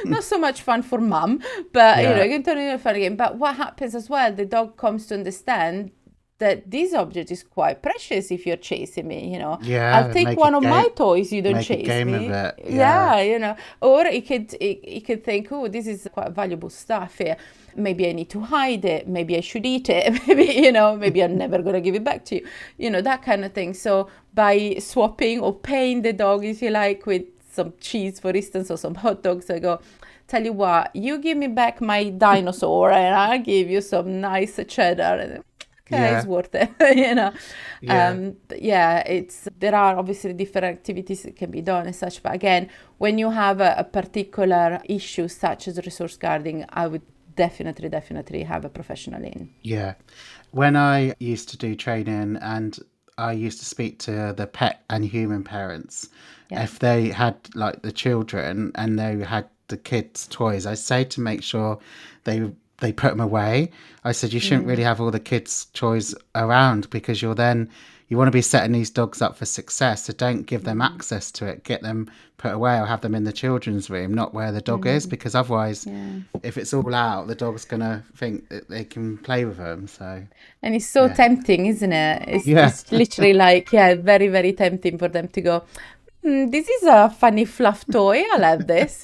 not so much fun for mum, but yeah, it can turn into a fun game. But what happens as well, the dog comes to understand that this object is quite precious if you're chasing me. I'll yeah. take one of my toys, you don't Make a chase game of me. it. Yeah, Yeah. Or it could think, oh, this is quite valuable stuff here. Maybe I need to hide it. Maybe I should eat it. Maybe I'm never gonna give it back to you. That kind of thing. So by swapping or paying the dog, if you like, with some cheese, for instance, or some hot dogs, I go, tell you what, you give me back my dinosaur and I'll give you some nice cheddar. Okay, it's yeah, worth it, yeah. But yeah, there are obviously different activities that can be done and such. But again, when you have a particular issue such as resource guarding, I would definitely have a professional in. Yeah. When I used to do training and I used to speak to the pet and human parents, Yeah. if they had like the children and they had the kids' toys, I say to make sure they put them away. I said you shouldn't really Mm. have all the kids' toys around because you want to be setting these dogs up for success. So don't give them Mm. access to it. Get them put away or have them in the children's room, not where the dog is, Mm. because otherwise Yeah. if it's all out, the dog's gonna think that they can play with them. So And it's so yeah, tempting, isn't it? It's yeah, just literally like, yeah, very, very tempting for them to go, this is a funny fluff toy. I love this.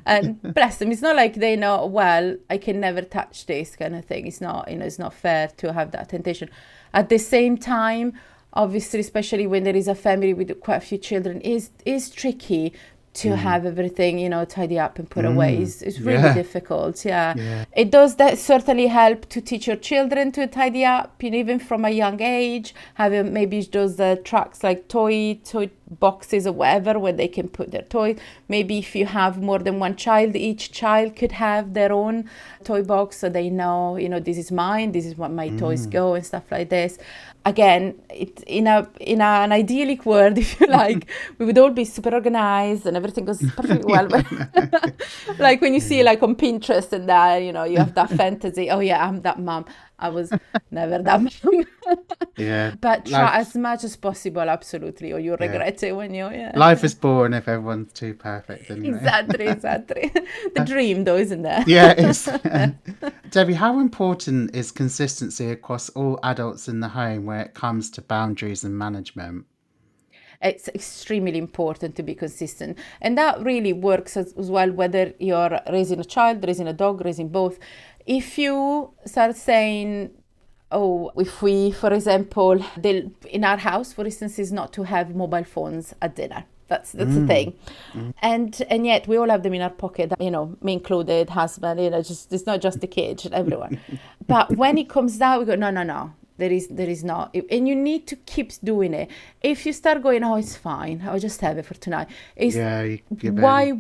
And bless them. It's not like they know, well, I can never touch this kind of thing. It's not, it's not fair to have that temptation. At the same time, obviously, especially when there is a family with quite a few children, is tricky to have everything, tidy up and put away. It's really yeah, difficult. Yeah. yeah, It does that certainly help to teach your children to tidy up, even from a young age, having maybe those tracks like toy boxes or whatever where they can put their toys. Maybe if you have more than one child, each child could have their own toy box so they know, this is mine, this is what my toys go and stuff like this. Again, in an idyllic world, if you like, we would all be super organized and everything goes perfectly well. But like when you see like on Pinterest and that, you have that fantasy. Oh yeah, I'm that mom. I was never that mom. yeah. But try as Life, much as possible, absolutely, or you'll yeah. regret it when yeah. Life is boring if everyone's too perfect, anyway. Exactly. The dream, though, isn't there? Yeah, it's. Debbie, how important is consistency across all adults in the home where it comes to boundaries and management? It's extremely important to be consistent. And that really works as well, whether you're raising a child, raising a dog, raising both. If you start saying, oh, if we, for example, in our house, for instance, is not to have mobile phones at dinner. That's the thing. And yet we all have them in our pocket, you know, me included, husband, you know, just it's not just the kids, everyone. But when it comes down, we go, no. There is not. And you need to keep doing it. If you start going, oh, it's fine, I'll just have it for tonight. Why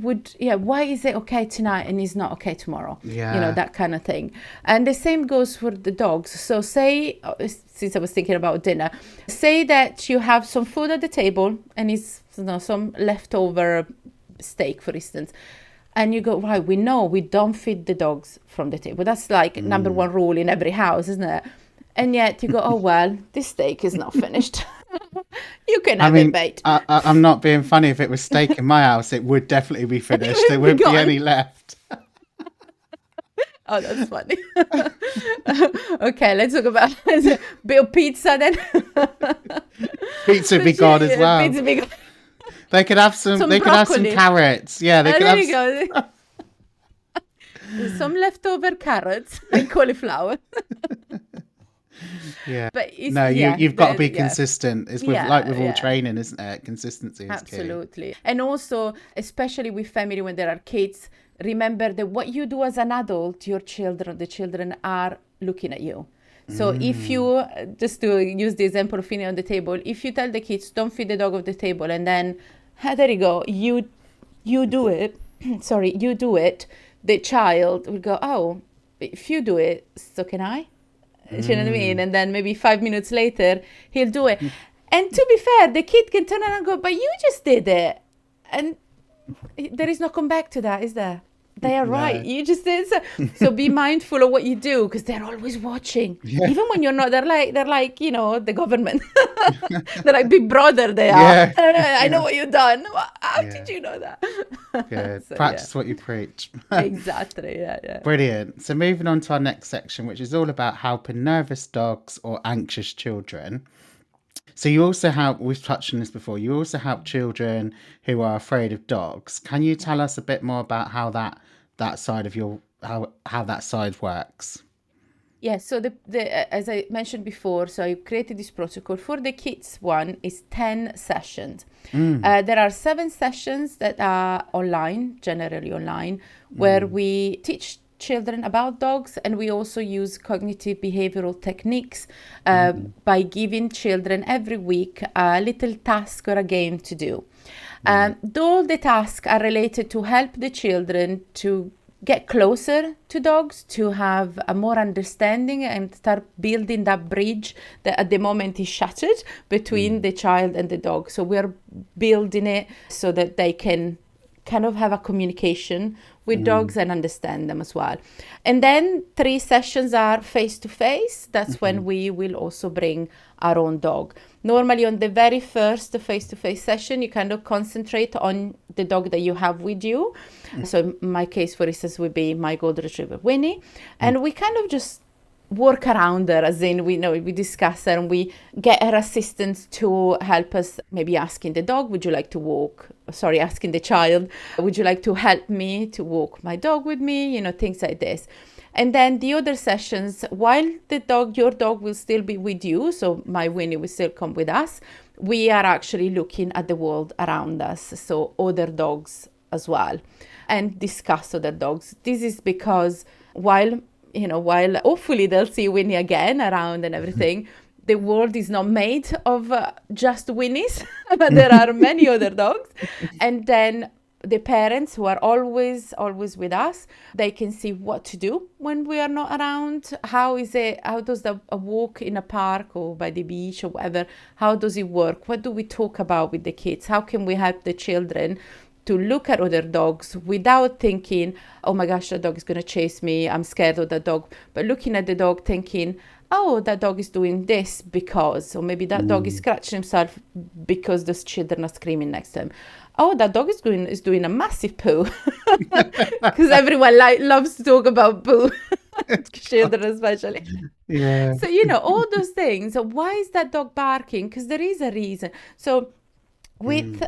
is it okay tonight and it's not okay tomorrow? Yeah. You know, that kind of thing. And the same goes for the dogs. So say, since I was thinking about dinner, say that you have some food at the table and it's, you know, some leftover steak, for instance. And you go, right, we know we don't feed the dogs from the table. That's like number one rule in every house, isn't it? And yet you go, oh, well, this steak is not finished. You can have it, mate. I'm not being funny. If it was steak in my house, it would definitely be finished. There wouldn't be any left. Oh, that's funny. Okay, let's talk about a bit of pizza then. Pizza would be gone as well. Pizza be gone. They could have some. They could have some carrots. Yeah, they could there have. You go. Some leftover carrots and cauliflower. Yeah, but you've got to be consistent. It's with all training, isn't it? Consistency is absolutely key. And also, especially with family when there are kids, remember that what you do as an adult, the children are looking at you. So if you, just to use the example of feeding on the table, if you tell the kids don't feed the dog on the table, and then there you go, you do it you do it, the child will go, oh, if you do it, so can I? Do you know what I mean? And then maybe 5 minutes later, he'll do it. And to be fair, the kid can turn around and go, but you just did it. And there is no come back to that, is there? They are right. You just did. So be mindful of what you do, because they're always watching. Yeah. Even when you're not, they're like, you know, the government. They're like Big Brother, they are. Yeah. I know what you've done. How did you know that? Good. So, practice what you preach. Exactly. Yeah. Brilliant. So moving on to our next section, which is all about helping nervous dogs or anxious children. So you also help, we've touched on this before, you also help children who are afraid of dogs. Can you tell us a bit more about how that side of how that side works? Yeah, so the as I mentioned before, so I created this protocol. For the kids one is 10 sessions. There are 7 sessions that are online, generally online, where we teach children about dogs, and we also use cognitive behavioral techniques by giving children every week a little task or a game to do. All the tasks are related to help the children to get closer to dogs, to have a more understanding and start building that bridge that at the moment is shattered between the child and the dog. So we're building it so that they can kind of have a communication with dogs and understand them as well. And then 3 sessions are face-to-face. That's when we will also bring our own dog. Normally on the very first face-to-face session, you kind of concentrate on the dog that you have with you. So in my case, for instance, would be my golden retriever, Winnie. And we kind of just work around her, as in we discuss her and we get her assistance to help us, maybe asking the dog, asking the child, would you like to help me to walk my dog with me, you know, things like this. And then the other sessions, while your dog will still be with you, so my Winnie will still come with us, we are actually looking at the world around us, so other dogs as well, and discuss other dogs. This is because while hopefully they'll see Winnie again around and everything, the world is not made of just Winnies, but there are many other dogs. And then the parents who are always with us, they can see what to do when we are not around. How does a walk in a park or by the beach or whatever, how does it work? What do we talk about with the kids? How can we help the children to look at other dogs without thinking, oh my gosh, that dog is going to chase me, I'm scared of that dog. But looking at the dog thinking, oh, that dog is doing this because, or maybe that dog is scratching himself because those children are screaming next to him. Oh, that dog is doing a massive poo. Because everyone loves to talk about poo. Children especially. Yeah. So, all those things. So why is that dog barking? Because there is a reason. So with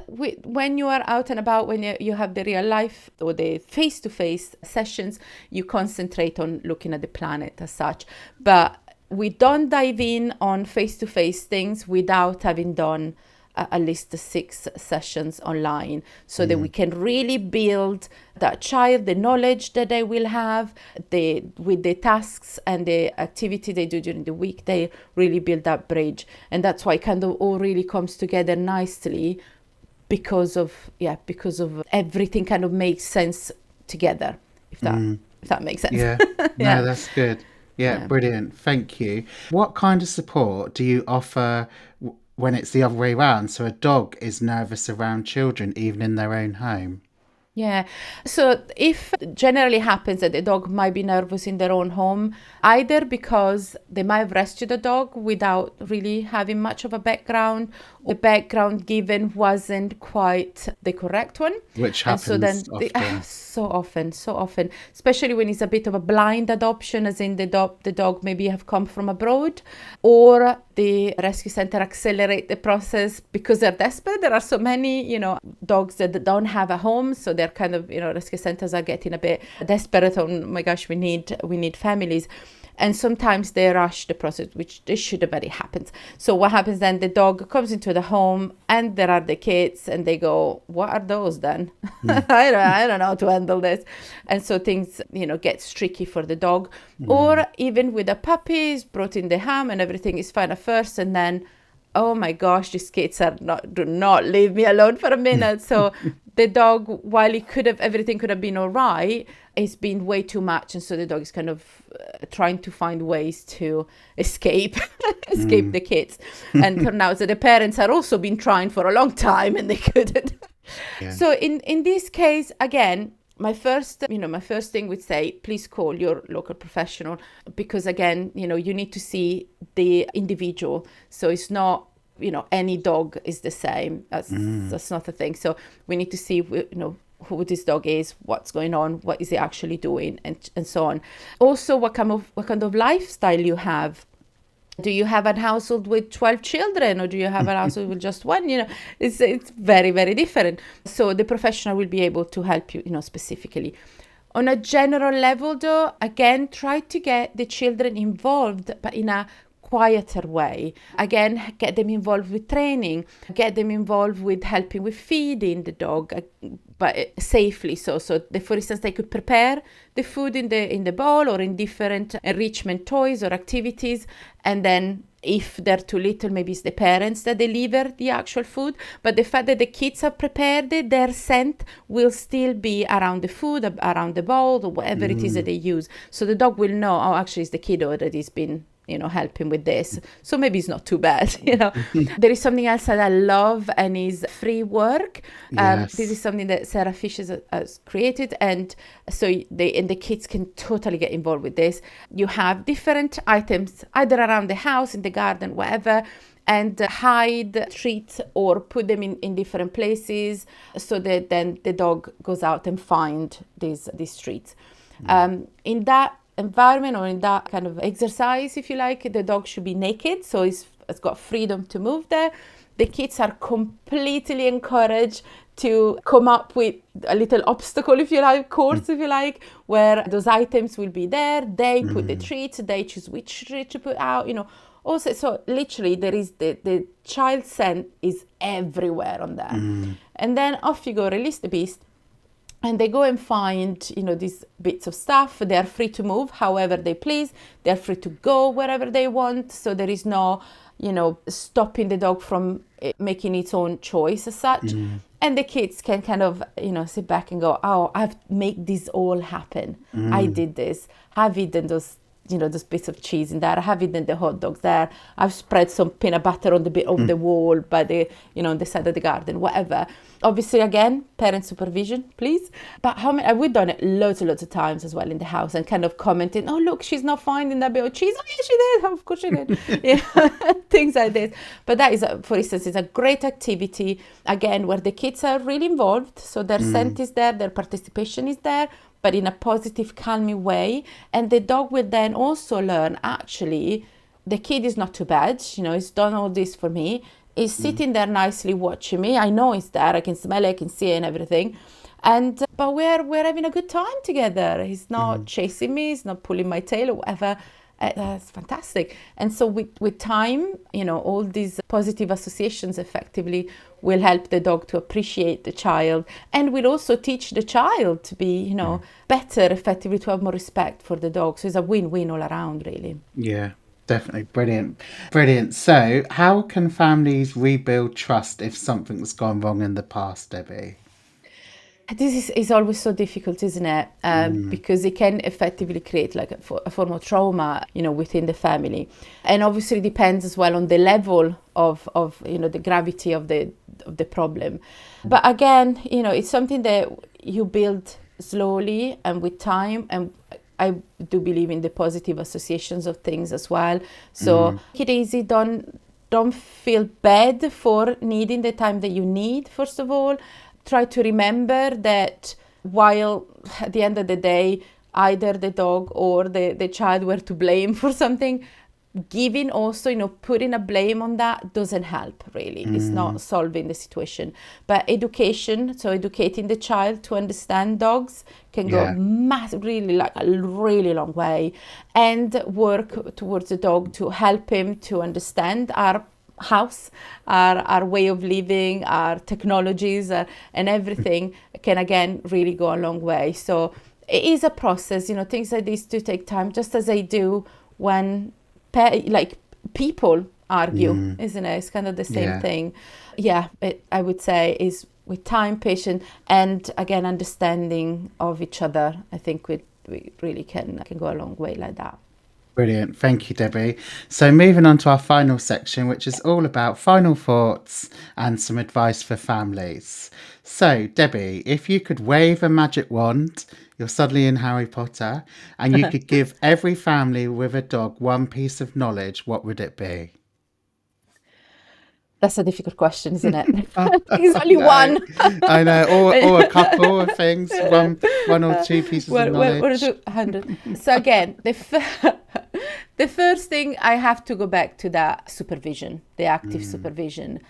when you are out and about, when you have the real life or the face-to-face sessions, you concentrate on looking at the planet as such. But we don't dive in on face-to-face things without having done at least 6 sessions online, so that we can really build that child, the knowledge that they will have, with the tasks and the activity they do during the week, they really build that bridge. And that's why it kind of all really comes together nicely, because of everything kind of makes sense together, if that makes sense. Yeah. No, that's good. Yeah, brilliant. Thank you. What kind of support do you offer when it's the other way around? So a dog is nervous around children, even in their own home? Yeah. So if generally happens that the dog might be nervous in their own home, either because they might have rescued the dog without really having much of a background, or the background given wasn't quite the correct one. Which happens often. So often, especially when it's a bit of a blind adoption, as in the dog maybe have come from abroad, or the rescue center accelerate the process because they're desperate. There are so many, dogs that don't have a home, so they're kind of, rescue centers are getting a bit desperate. Oh my gosh, we need families. And sometimes they rush the process, which this should have already happened. So what happens then? The dog comes into the home and there are the kids and they go, what are those then? I don't know how to handle this. And so things, gets tricky for the dog. Or even with a puppy, is brought in the home and everything is fine at first. And then, oh my gosh, these kids do not leave me alone for a minute. So the dog, while everything could have been all right, it's been way too much. And so the dog is kind of trying to find ways to escape the kids. And turn out that the parents are also been trying for a long time and they couldn't. Yeah. So in this case, again, my first thing would say, please call your local professional, because again, you need to see the individual. So it's not, any dog is the same. That's not the thing. So we need to see, who this dog is, what's going on, what is he actually doing, and so on. Also, what kind of lifestyle you have. Do you have a household with 12 children, or do you have a household with just one? It's very, very different. So the professional will be able to help you, specifically. On a general level, though, again, try to get the children involved, but in a quieter way. Again, get them involved with training, get them involved with helping with feeding the dog, but safely. So for instance, they could prepare the food in the bowl or in different enrichment toys or activities, and then if they're too little, maybe it's the parents that deliver the actual food. But the fact that the kids have prepared it, their scent will still be around the food, around the bowl, or whatever it is that they use. So the dog will know, oh, actually it's the kiddo that has been helping with this. So maybe it's not too bad, There is something else that I love, and is free work. Yes. This is something that Sarah Fish has created. And so the kids can totally get involved with this. You have different items, either around the house, in the garden, whatever, and hide treats or put them in different places, so that then the dog goes out and find these treats. In that environment, or in that kind of exercise, if you like, the dog should be naked, so it's got freedom to move there. The kids are completely encouraged to come up with a little obstacle, if you like, course, if you like, where those items will be there. They put the treats, they choose which treat to put out, Also, so literally there is the child scent is everywhere on there. And then off you go, release the beast. And they go and find, these bits of stuff. They are free to move however they please. They're free to go wherever they want. So there is no, stopping the dog from making its own choice as such. And the kids can kind of, sit back and go, oh, I've made this all happen. I did this. I've eaten those bits of cheese in there. I have eaten the hot dogs there. I've spread some peanut butter on the bit of the wall by the, on the side of the garden, whatever. Obviously, again, parent supervision, please. But we've done it loads and loads of times as well in the house, and kind of commenting, oh, look, she's not finding that bit of cheese. Oh, yeah, she did. Of course she did. Things like this. But that is, for instance, is a great activity, again, where the kids are really involved. So their scent is there, their participation is there, but in a positive, calming way. And the dog will then also learn, actually, the kid is not too bad. He's done all this for me. He's sitting there nicely watching me. I know he's there. I can smell it, I can see it and everything. But we're having a good time together. He's not chasing me. He's not pulling my tail or whatever. That's fantastic. And so with time, all these positive associations effectively will help the dog to appreciate the child, and will also teach the child to be, better, effectively, to have more respect for the dog. So it's a win-win all around, really. Yeah, definitely. Brilliant. Brilliant. So how can families rebuild trust if something's gone wrong in the past, Debbie? This is always so difficult, isn't it? Because it can effectively create like a form of trauma, within the family, and obviously depends as well on the level of the gravity of the problem. But again, it's something that you build slowly and with time, and I do believe in the positive associations of things as well. So take it easy. Don't feel bad for needing the time that you need. First of all, try to remember that while at the end of the day, either the dog or the child were to blame for something, giving also, putting a blame on that doesn't help, really. It's not solving the situation. But education, so educating the child to understand dogs, can go really, like a really long way, and work towards the dog to help him to understand our house, our way of living, our technologies, and everything can again really go a long way. So it is a process, things like this do take time, just as they do when people argue, isn't it? It's kind of the same thing. I would say is with time, patience, and again understanding of each other. I think we really can go a long way like that. Brilliant. Thank you, Debbie. So moving on to our final section, which is all about final thoughts and some advice for families. So, Debbie, if you could wave a magic wand, you're suddenly in Harry Potter, and you could give every family with a dog one piece of knowledge, what would it be? That's a difficult question, isn't it? There's only one. I know, or a couple of things, one or two pieces of knowledge. Or 200. So again, the first thing, I have to go back to that supervision, the active supervision.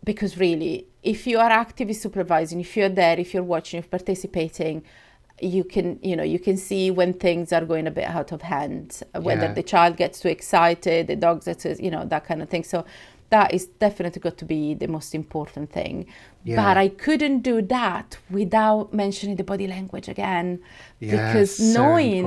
Because really, if you are actively supervising, if you're there, if you're watching, if you're participating, you can see when things are going a bit out of hand, whether the child gets too excited, the dog gets, that kind of thing. So that is definitely got to be the most important thing. But I couldn't do that without mentioning the body language again, because knowing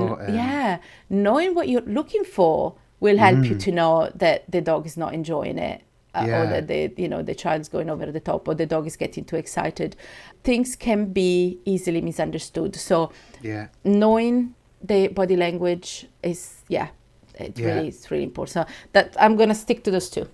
what you're looking for will help you to know that the dog is not enjoying it, or that the child's going over the top, or the dog is getting too excited. Things can be easily misunderstood. So knowing the body language is it's really important. So that I'm going to stick to those two.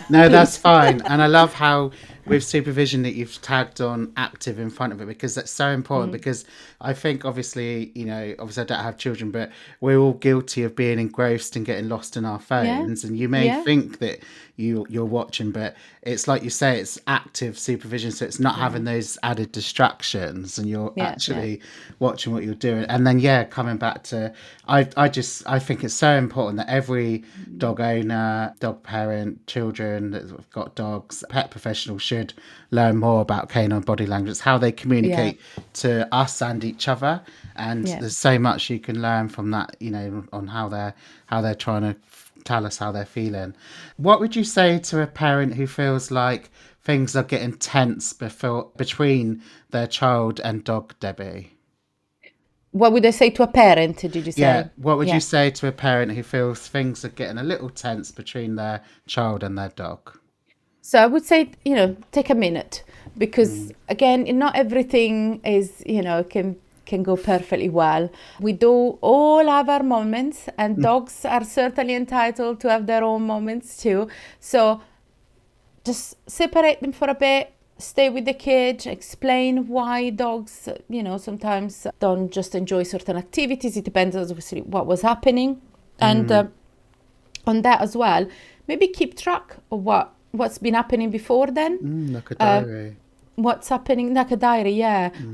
No, that's fine. And I love how with supervision that you've tagged on active in front of it, because that's so important. Because I think obviously I don't have children, but we're all guilty of being engrossed and getting lost in our phones. And you may think that you're watching, but it's like you say, it's active supervision. So it's not having those added distractions, and you're actually watching what you're doing. And then coming back to I think it's so important that every dog owner, dog parent, children that have got dogs, pet professionals should learn more about canine body language. It's how they communicate to us and each other, and there's so much you can learn from that, on how they're trying to tell us how they're feeling. What would you say to a parent who feels like things are getting tense between their child and dog, Debbie? What would I say to a parent, did you say? Yeah, what would you say to a parent who feels things are getting a little tense between their child and their dog? So I would say, take a minute, because again, not everything is, can go perfectly well. We do all have our moments, and dogs are certainly entitled to have their own moments too. So just separate them for a bit, stay with the kid, explain why dogs, sometimes don't just enjoy certain activities. It depends obviously what was happening. And on that as well, maybe keep track of what's been happening before then. Like a diary. What's happening, like a diary,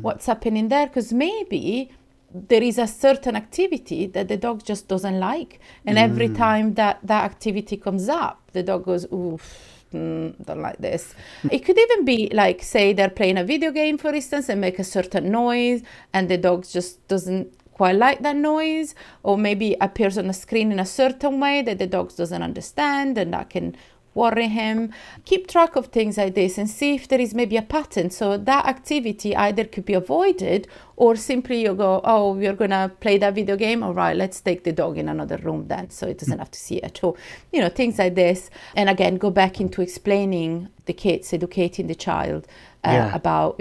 what's happening there, because maybe there is a certain activity that the dog just doesn't like, and every time that activity comes up, the dog goes, oof, don't like this. It could even be like, say they're playing a video game, for instance, and make a certain noise, and the dog just doesn't quite like that noise, or maybe appears on the screen in a certain way that the dog doesn't understand, and that can worry him. Keep track of things like this and see if there is maybe a pattern. So that activity either could be avoided, or simply you go, oh, we're going to play that video game. All right, let's take the dog in another room then, so it doesn't have to see it at all. Things like this. And again, go back into explaining the kids, educating the child about,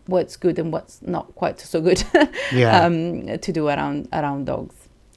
what's good and what's not quite so good to do around dogs.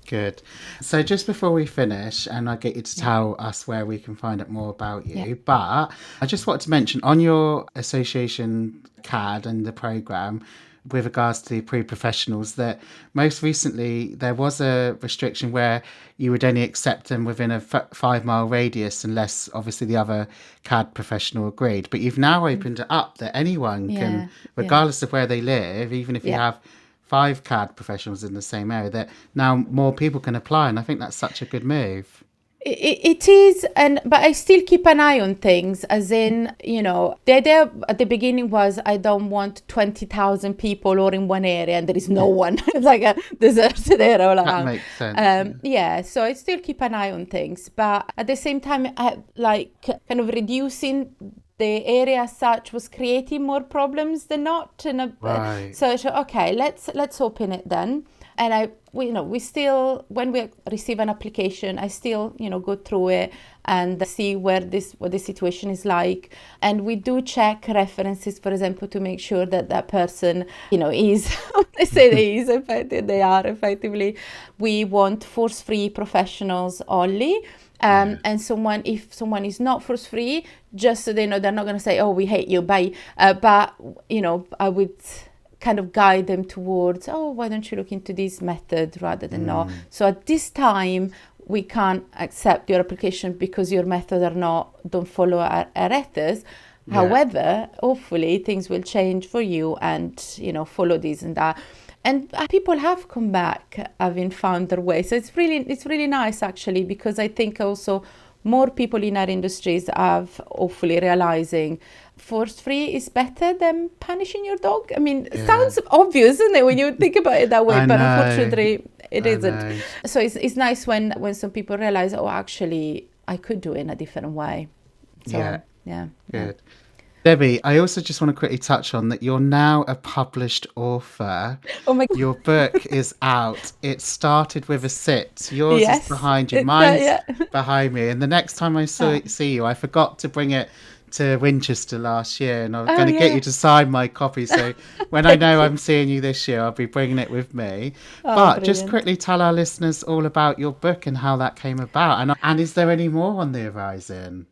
Good. So just before we finish, and I'll get you to tell us where we can find out more about you, but I just wanted to mention on your association CAD and the programme with regards to the pre-professionals that most recently there was a restriction where you would only accept them within a 5-mile radius unless obviously the other CAD professional agreed. But you've now opened it up that anyone can, regardless of where they live, even if you have 5 CAD professionals in the same area, that now more people can apply, and I think that's such a good move. It is, but I still keep an eye on things, as in, the idea at the beginning was I don't want 20,000 people all in one area and there is no one. It's like a deserted area all around. That makes sense. So I still keep an eye on things, but at the same time, kind of reducing the area as such was creating more problems than not. Right. So I thought, okay, let's open it then. And we still, when we receive an application, I still, go through it and see what the situation is like. And we do check references, for example, to make sure that person, is, they say they are effectively. We want force-free professionals only. And if someone is not force-free, just so they know, they're not going to say, oh, we hate you, bye. But, I would kind of guide them towards, oh, why don't you look into this method rather than no. So at this time, we can't accept your application because your methods don't follow our ethos. However, hopefully things will change for you and, follow this and that. And people have come back having found their way. So it's really nice, actually, because I think also more people in our industries have hopefully realizing force-free is better than punishing your dog. I mean, it sounds obvious, isn't it, when you think about it that way? But unfortunately, it isn't. So it's nice when some people realize, oh, actually, I could do it in a different way. So, yeah. Good. Debbie, I also just want to quickly touch on that you're now a published author. Oh my God. Your book is out. It started with a sit. Yours is behind you. Mine's behind me. And the next time I see you, I forgot to bring it to Winchester last year, and I'm going to get you to sign my copy. So when I know I'm seeing you this year, I'll be bringing it with me. But brilliant. Just quickly tell our listeners all about your book and how that came about. And is there any more on the horizon?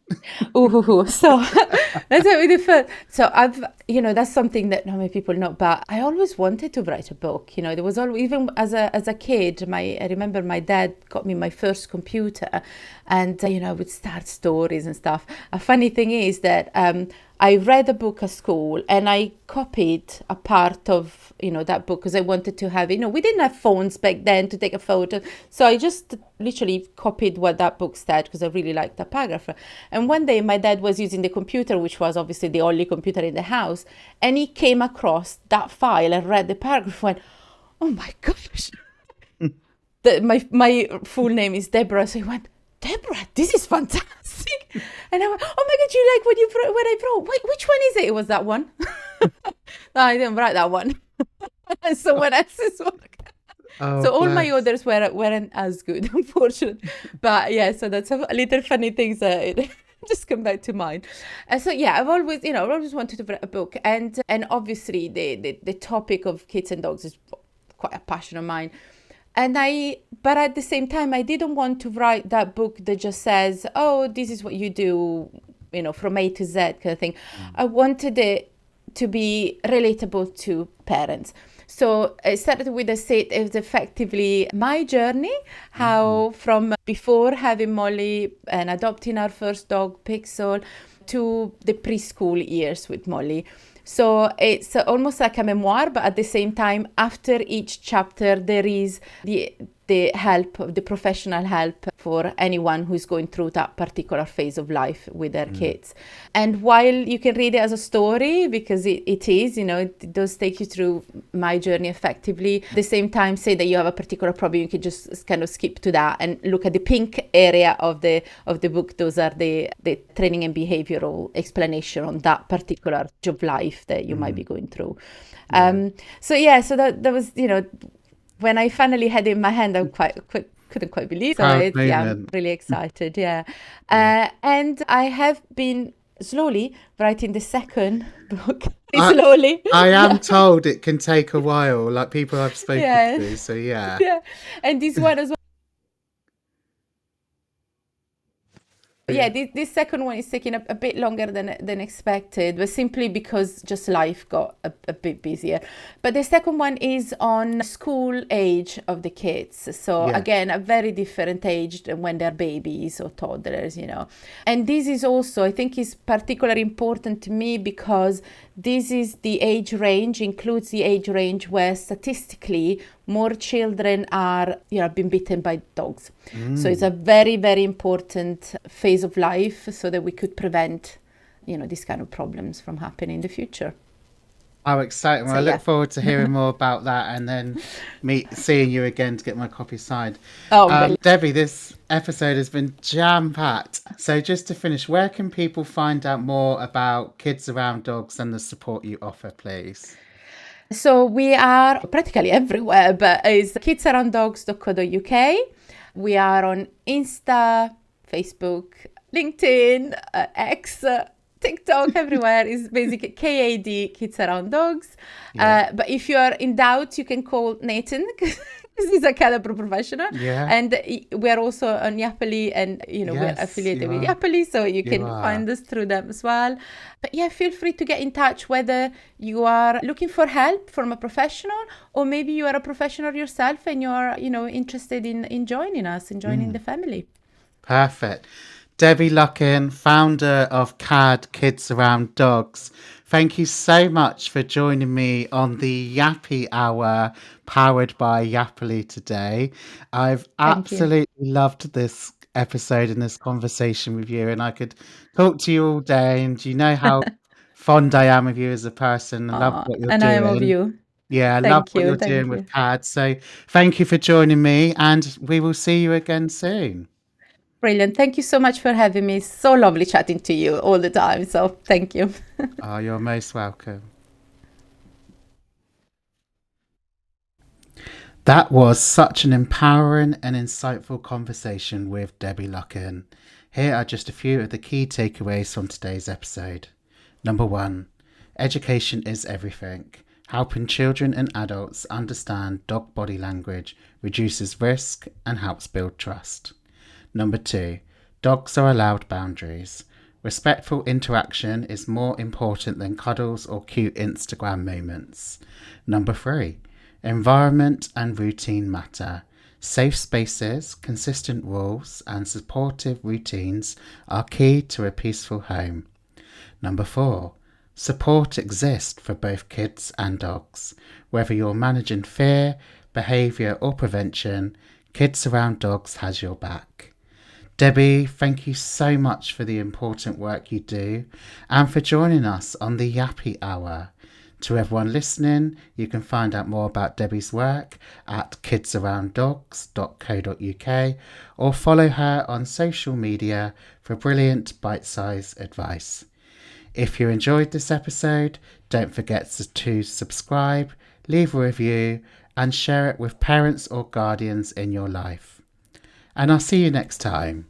So let's start with the first. So I've, that's something that not many people know, but I always wanted to write a book. There was always, even as a kid, I remember my dad got me my first computer, and I would start stories and stuff. A funny thing is that I read a book at school and I copied a part of, that book because I wanted to have, we didn't have phones back then to take a photo. So I just literally copied what that book said because I really liked that paragraph. And one day my dad was using the computer, which was obviously the only computer in the house. And he came across that file and read the paragraph and went, oh my gosh. My full name is Deborah. So he went, Deborah, this is fantastic. And I went, oh my God, you like what I wrote? Wait, which one is it? It was that one. No, I didn't write that one. And someone else's work. So all my others weren't as good, unfortunately. But yeah, so that's a little funny things that just come back to mind. So yeah, I've always wanted to write a book. And obviously the topic of kids and dogs is quite a passion of mine. But at the same time, I didn't want to write that book that just says, oh, this is what you do, from A to Z kind of thing. I wanted it to be relatable to parents. So I started with a set. It was effectively my journey, how from before having Molly and adopting our first dog, Pixel, to the preschool years with Molly. So it's almost like a memoir, but at the same time, after each chapter, there is the help, the professional help for anyone who's going through that particular phase of life with their kids. And while you can read it as a story, because it is, it does take you through my journey effectively, at the same time, say that you have a particular problem, you can just kind of skip to that and look at the pink area of the book. Those are the training and behavioral explanation on that particular job life that you might be going through. So that was, when I finally had it in my hand, I couldn't quite believe it. I'm really excited. And I have been slowly writing the second book. Slowly. I am told it can take a while, like people I've spoken to. So yeah. And this one as well. This second one is taking a bit longer than expected, but simply because just life got a bit busier. But the second one is on school age of the kids. So again, a very different age than when they're babies or toddlers, And this is also, I think, is particularly important to me because this is the age range, includes the age range where statistically more children are, being bitten by dogs. So it's a very, very important phase of life so that we could prevent, these kind of problems from happening in the future. How exciting. Well, I look forward to hearing more about that and then seeing you again to get my copy signed. Debbie, this episode has been jam-packed. So just to finish, where can people find out more about Kids Around Dogs and the support you offer, please? So we are practically everywhere, but it's kidsarounddogs.co.uk. We are on Insta, Facebook, LinkedIn, X, TikTok, everywhere is basically KAD, Kids Around Dogs. But if you are in doubt, you can call Nathan because he's a caliber professional. And we're also on Yappily, and we're affiliated with Yappily, so you can find us through them as well. But feel free to get in touch whether you are looking for help from a professional or maybe you are a professional yourself and you're interested in joining us and joining the family. Perfect. Debby Lucken, founder of CAD, Kids Around Dogs. Thank you so much for joining me on the Yappy Hour powered by Yappily today. I've absolutely loved this episode and this conversation with you, and I could talk to you all day, and you know how fond I am of you as a person. I love what you're doing. And I am of you. Yeah, I love what you're doing with CAD. So thank you for joining me, and we will see you again soon. Brilliant. Thank you so much for having me. So lovely chatting to you all the time. So thank you. Oh, you're most welcome. That was such an empowering and insightful conversation with Debby Lucken. Here are just a few of the key takeaways from today's episode. Number 1, education is everything. Helping children and adults understand dog body language reduces risk and helps build trust. Number 2, dogs are allowed boundaries. Respectful interaction is more important than cuddles or cute Instagram moments. Number 3, environment and routine matter. Safe spaces, consistent rules, and supportive routines are key to a peaceful home. Number 4, support exists for both kids and dogs. Whether you're managing fear, behaviour, or prevention, Kids Around Dogs has your back. Debby, thank you so much for the important work you do and for joining us on the Yappy Hour. To everyone listening, you can find out more about Debby's work at kidsarounddogs.co.uk or follow her on social media for brilliant bite-sized advice. If you enjoyed this episode, don't forget to subscribe, leave a review and share it with parents or guardians in your life. And I'll see you next time.